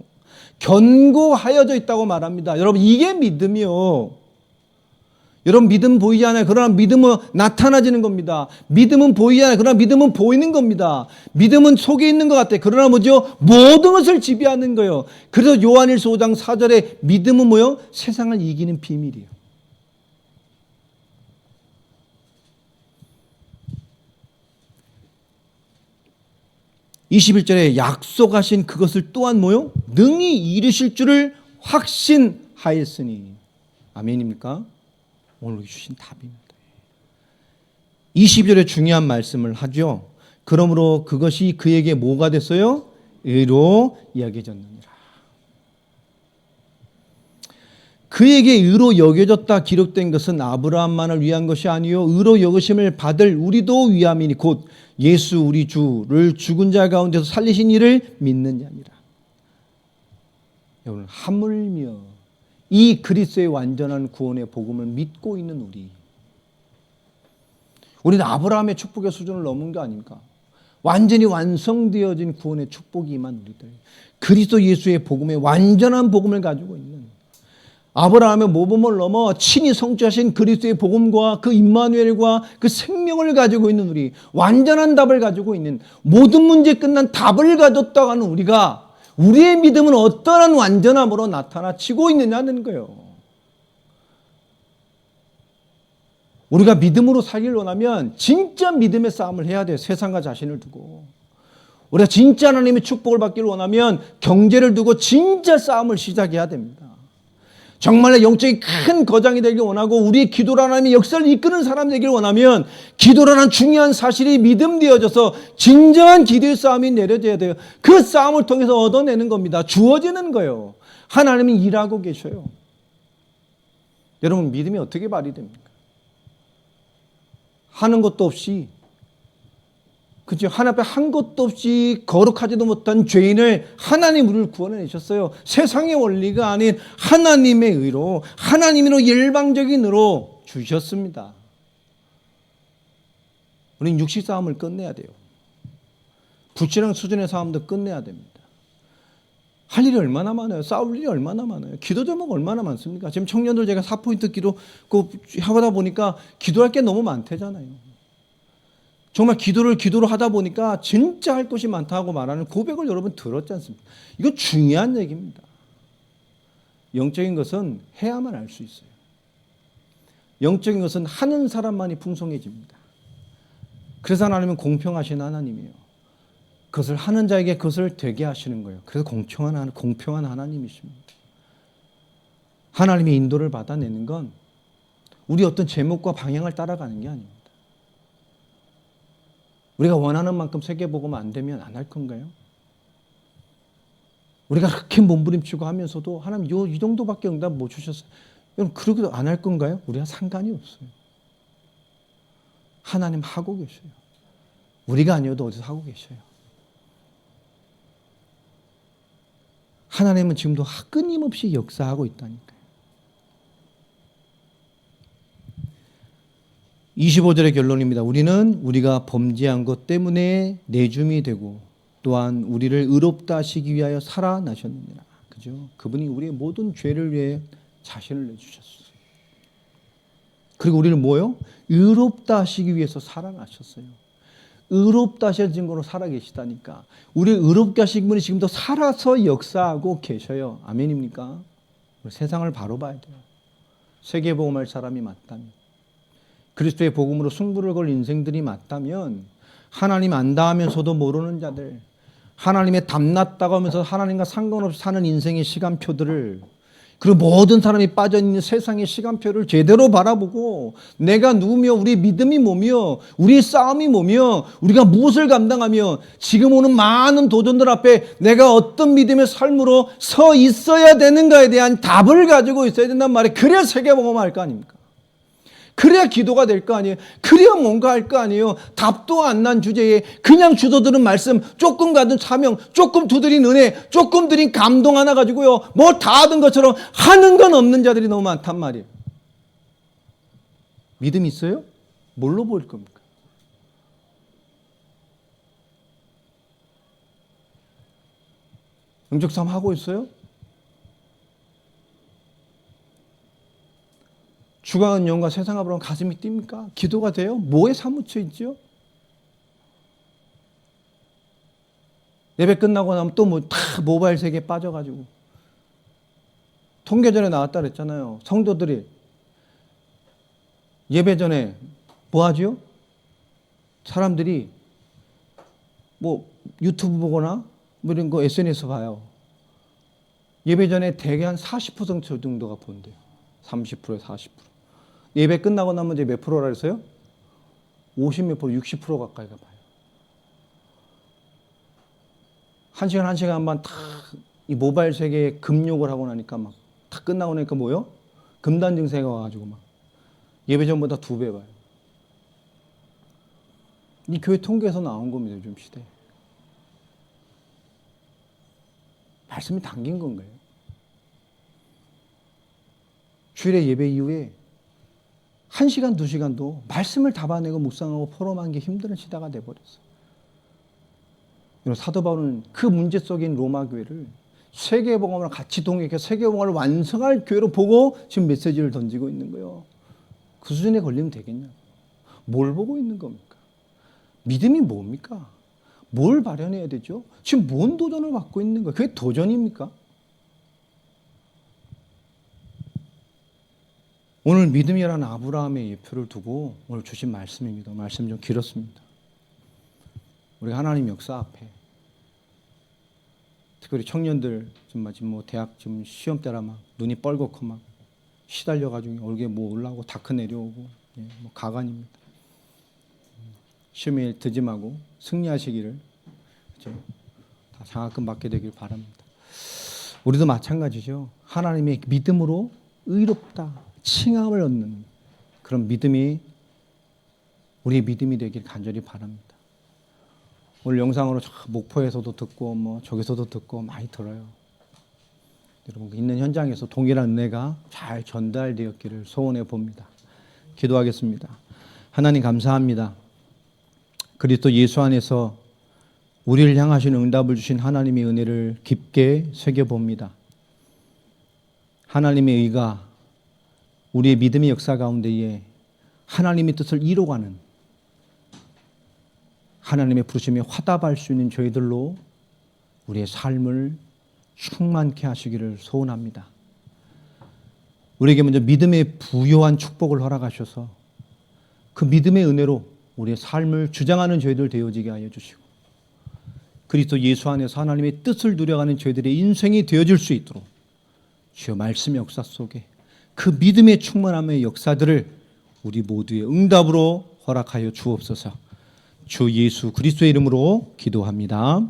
견고하여져 있다고 말합니다. 여러분 이게 믿음이요. 여러분 믿음 보이지 않아요. 그러나 믿음은 나타나지는 겁니다. 믿음은 보이지 않아요. 그러나 믿음은 보이는 겁니다. 믿음은 속에 있는 것 같아요. 그러나 뭐죠? 모든 것을 지배하는 거예요. 그래서 요한일서 5장 4절에 믿음은 뭐요? 세상을 이기는 비밀이에요. (21절에) 약속하신 그것을 또한 뭐요? 능히 이루실 줄을 확신하였으니. 아멘입니까? 오늘 주신 답입니다. 22절에 중요한 말씀을 하죠. 그러므로 그것이 그에게 뭐가 됐어요? 의로 여겨졌느니라. 그에게 의로 여겨졌다 기록된 것은 아브라함만을 위한 것이 아니요 의로 여기심을 받을 우리도 위함이니 곧 예수 우리 주를 죽은 자 가운데서 살리신 이를 믿는 자니라. 여러분 하물며 이 그리스도의 완전한 구원의 복음을 믿고 있는 우리는 아브라함의 축복의 수준을 넘은 거 아닙니까? 완전히 완성되어진 구원의 축복이 임한 우리들, 그리스도 예수의 복음의 완전한 복음을 가지고 있는, 아브라함의 모범을 넘어 친히 성취하신 그리스도의 복음과 그 임마누엘과 그 생명을 가지고 있는 우리, 완전한 답을 가지고 있는, 모든 문제 끝난 답을 가졌다고 하는 우리가, 우리의 믿음은 어떠한 완전함으로 나타나치고 있느냐는 거예요. 우리가 믿음으로 살기를 원하면 진짜 믿음의 싸움을 해야 돼요. 세상과 자신을 두고. 우리가 진짜 하나님의 축복을 받기를 원하면 경제를 두고 진짜 싸움을 시작해야 됩니다. 정말로 영적인 큰 거장이 되길 원하고 우리의 기도로 하나님의 역사를 이끄는 사람 되길 원하면 기도라는 중요한 사실이 믿음되어져서 진정한 기도의 싸움이 내려져야 돼요. 그 싸움을 통해서 얻어내는 겁니다. 주어지는 거예요. 하나님이 일하고 계셔요. 여러분 믿음이 어떻게 발휘됩니까? 하는 것도 없이, 그죠? 하나님 앞에 한 것도 없이 거룩하지도 못한 죄인을 하나님 우리를 구원해내셨어요. 세상의 원리가 아닌 하나님의 의로, 하나님으로 일방적인 의로 주셨습니다. 우리는 육시 싸움을 끝내야 돼요. 불신앙 수준의 싸움도 끝내야 됩니다. 할 일이 얼마나 많아요. 싸울 일이 얼마나 많아요. 기도 제목 얼마나 많습니까? 지금 청년들 제가 4포인트 기도 하다 보니까 기도할 게 너무 많대잖아요. 정말 기도로 하다 보니까 진짜 할 것이 많다고 말하는 고백을 여러분 들었지 않습니까? 이거 중요한 얘기입니다. 영적인 것은 해야만 알 수 있어요. 영적인 것은 하는 사람만이 풍성해집니다. 그래서 하나님은 공평하신 하나님이에요. 그것을 하는 자에게 그것을 되게 하시는 거예요. 그래서 공평한 하나님이십니다. 하나님의 인도를 받아내는 건 우리 어떤 제목과 방향을 따라가는 게 아닙니다. 우리가 원하는 만큼 세계복음 안 되면 안 할 건가요? 우리가 그렇게 몸부림치고 하면서도 하나님 이 정도밖에 응답 못 주셨어요. 여러분 그러기도 안 할 건가요? 우리가 상관이 없어요. 하나님 하고 계셔요. 우리가 아니어도 어디서 하고 계셔요. 하나님은 지금도 끊임없이 역사하고 있다니까요. 25절의 결론입니다. 우리는 우리가 범죄한 것 때문에 내줌이 되고 또한 우리를 의롭다 하시기 위하여 살아나셨느니라. 그죠? 그분이 우리의 모든 죄를 위해 자신을 내주셨어요. 그리고 우리를 뭐요? 의롭다 하시기 위해서 살아나셨어요. 의롭다 하신 거로 살아계시다니까. 우리를 의롭게 하신 분이 지금도 살아서 역사하고 계셔요. 아멘입니까? 세상을 바로 봐야 돼요. 세계복음할 사람이 맞다면, 그리스도의 복음으로 승부를 걸 인생들이 맞다면, 하나님 안다 하면서도 모르는 자들, 하나님의 담났다고 하면서 하나님과 상관없이 사는 인생의 시간표들을, 그리고 모든 사람이 빠져있는 세상의 시간표를 제대로 바라보고 내가 누구며 우리 믿음이 뭐며 우리의 싸움이 뭐며 우리가 무엇을 감당하며 지금 오는 많은 도전들 앞에 내가 어떤 믿음의 삶으로 서 있어야 되는가에 대한 답을 가지고 있어야 된단 말이에요. 그래야 세계복음을 할 거 아닙니까? 그래야 기도가 될 거 아니에요. 그래야 뭔가 할 거 아니에요. 답도 안 난 주제에 그냥 주워들은 말씀, 조금 가든 사명, 조금 두드린 은혜, 조금 드린 감동 하나 가지고요. 뭐 다 하던 것처럼 하는 건 없는 자들이 너무 많단 말이에요. 믿음 있어요? 뭘로 보일 겁니까? 영적싸움 하고 있어요? 주가 은영과 세상 앞으로 가슴이 뜁니까? 기도가 돼요? 뭐에 사무쳐 있죠? 예배 끝나고 나면 또 뭐 다 모바일 세계에 빠져가지고 통계 전에 나왔다 그랬잖아요. 성도들이 예배 전에 뭐 하죠? 사람들이 뭐 유튜브 보거나 뭐 이런 거 SNS 봐요. 예배 전에 대개 한 40% 정도가 본대요. 30%에 40%. 예배 끝나고 나면 이제 몇 프로라 그랬어요? 50 몇 프로, 60% 가까이가 봐요. 한 시간만 다 이 모바일 세계에 금욕을 하고 나니까 막 다 끝나고 나니까 뭐요? 금단 증세가 와가지고 막 예배 전보다 2배 봐요. 이 교회 통계에서 나온 겁니다, 요즘 시대에. 말씀이 담긴 건가요? 주일에 예배 이후에 1시간, 2시간도 말씀을 담아내고 묵상하고 포럼하는 게 힘든 시대가 돼버렸어요. 사도 바울은 그 문제 속인 로마 교회를 세계복음을 같이 동행해서 세계복음을 완성할 교회로 보고 지금 메시지를 던지고 있는 거예요. 그 수준에 걸리면 되겠냐? 뭘 보고 있는 겁니까? 믿음이 뭡니까? 뭘 발현해야 되죠? 지금 뭔 도전을 받고 있는 거예요? 그게 도전입니까? 오늘 믿음이라는 아브라함의 예표를 두고 오늘 주신 말씀입니다. 말씀 좀 길었습니다. 우리 하나님 역사 앞에 특별히 청년들 지금 뭐 대학 지금 시험 때라 막 눈이 뻘겋고 막 시달려가지고 얼굴에 뭐 올라오고 다크 내려오고 뭐 가관입니다. 시험에 드짐하고 승리하시기를 그렇죠? 다 장학금 받게 되길 바랍니다. 우리도 마찬가지죠. 하나님의 믿음으로 의롭다 칭함을 얻는 그런 믿음이 우리의 믿음이 되길 간절히 바랍니다. 오늘 영상으로 목포에서도 듣고 뭐 저기서도 듣고 많이 들어요. 여러분 있는 현장에서 동일한 은혜가 잘 전달되었기를 소원해 봅니다. 기도하겠습니다. 하나님 감사합니다. 그리스도 예수 안에서 우리를 향하시는 응답을 주신 하나님의 은혜를 깊게 새겨봅니다. 하나님의 의가 우리의 믿음의 역사 가운데에 하나님의 뜻을 이뤄가는 하나님의 부르심에 화답할 수 있는 저희들로 우리의 삶을 충만케 하시기를 소원합니다. 우리에게 먼저 믿음의 부요한 축복을 허락하셔서 그 믿음의 은혜로 우리의 삶을 주장하는 저희들 되어지게 하여 주시고 그리스도 예수 안에서 하나님의 뜻을 누려가는 저희들의 인생이 되어질 수 있도록 주여 말씀의 역사 속에 그 믿음의 충만함의 역사들을 우리 모두의 응답으로 허락하여 주옵소서. 주 예수 그리스도의 이름으로 기도합니다.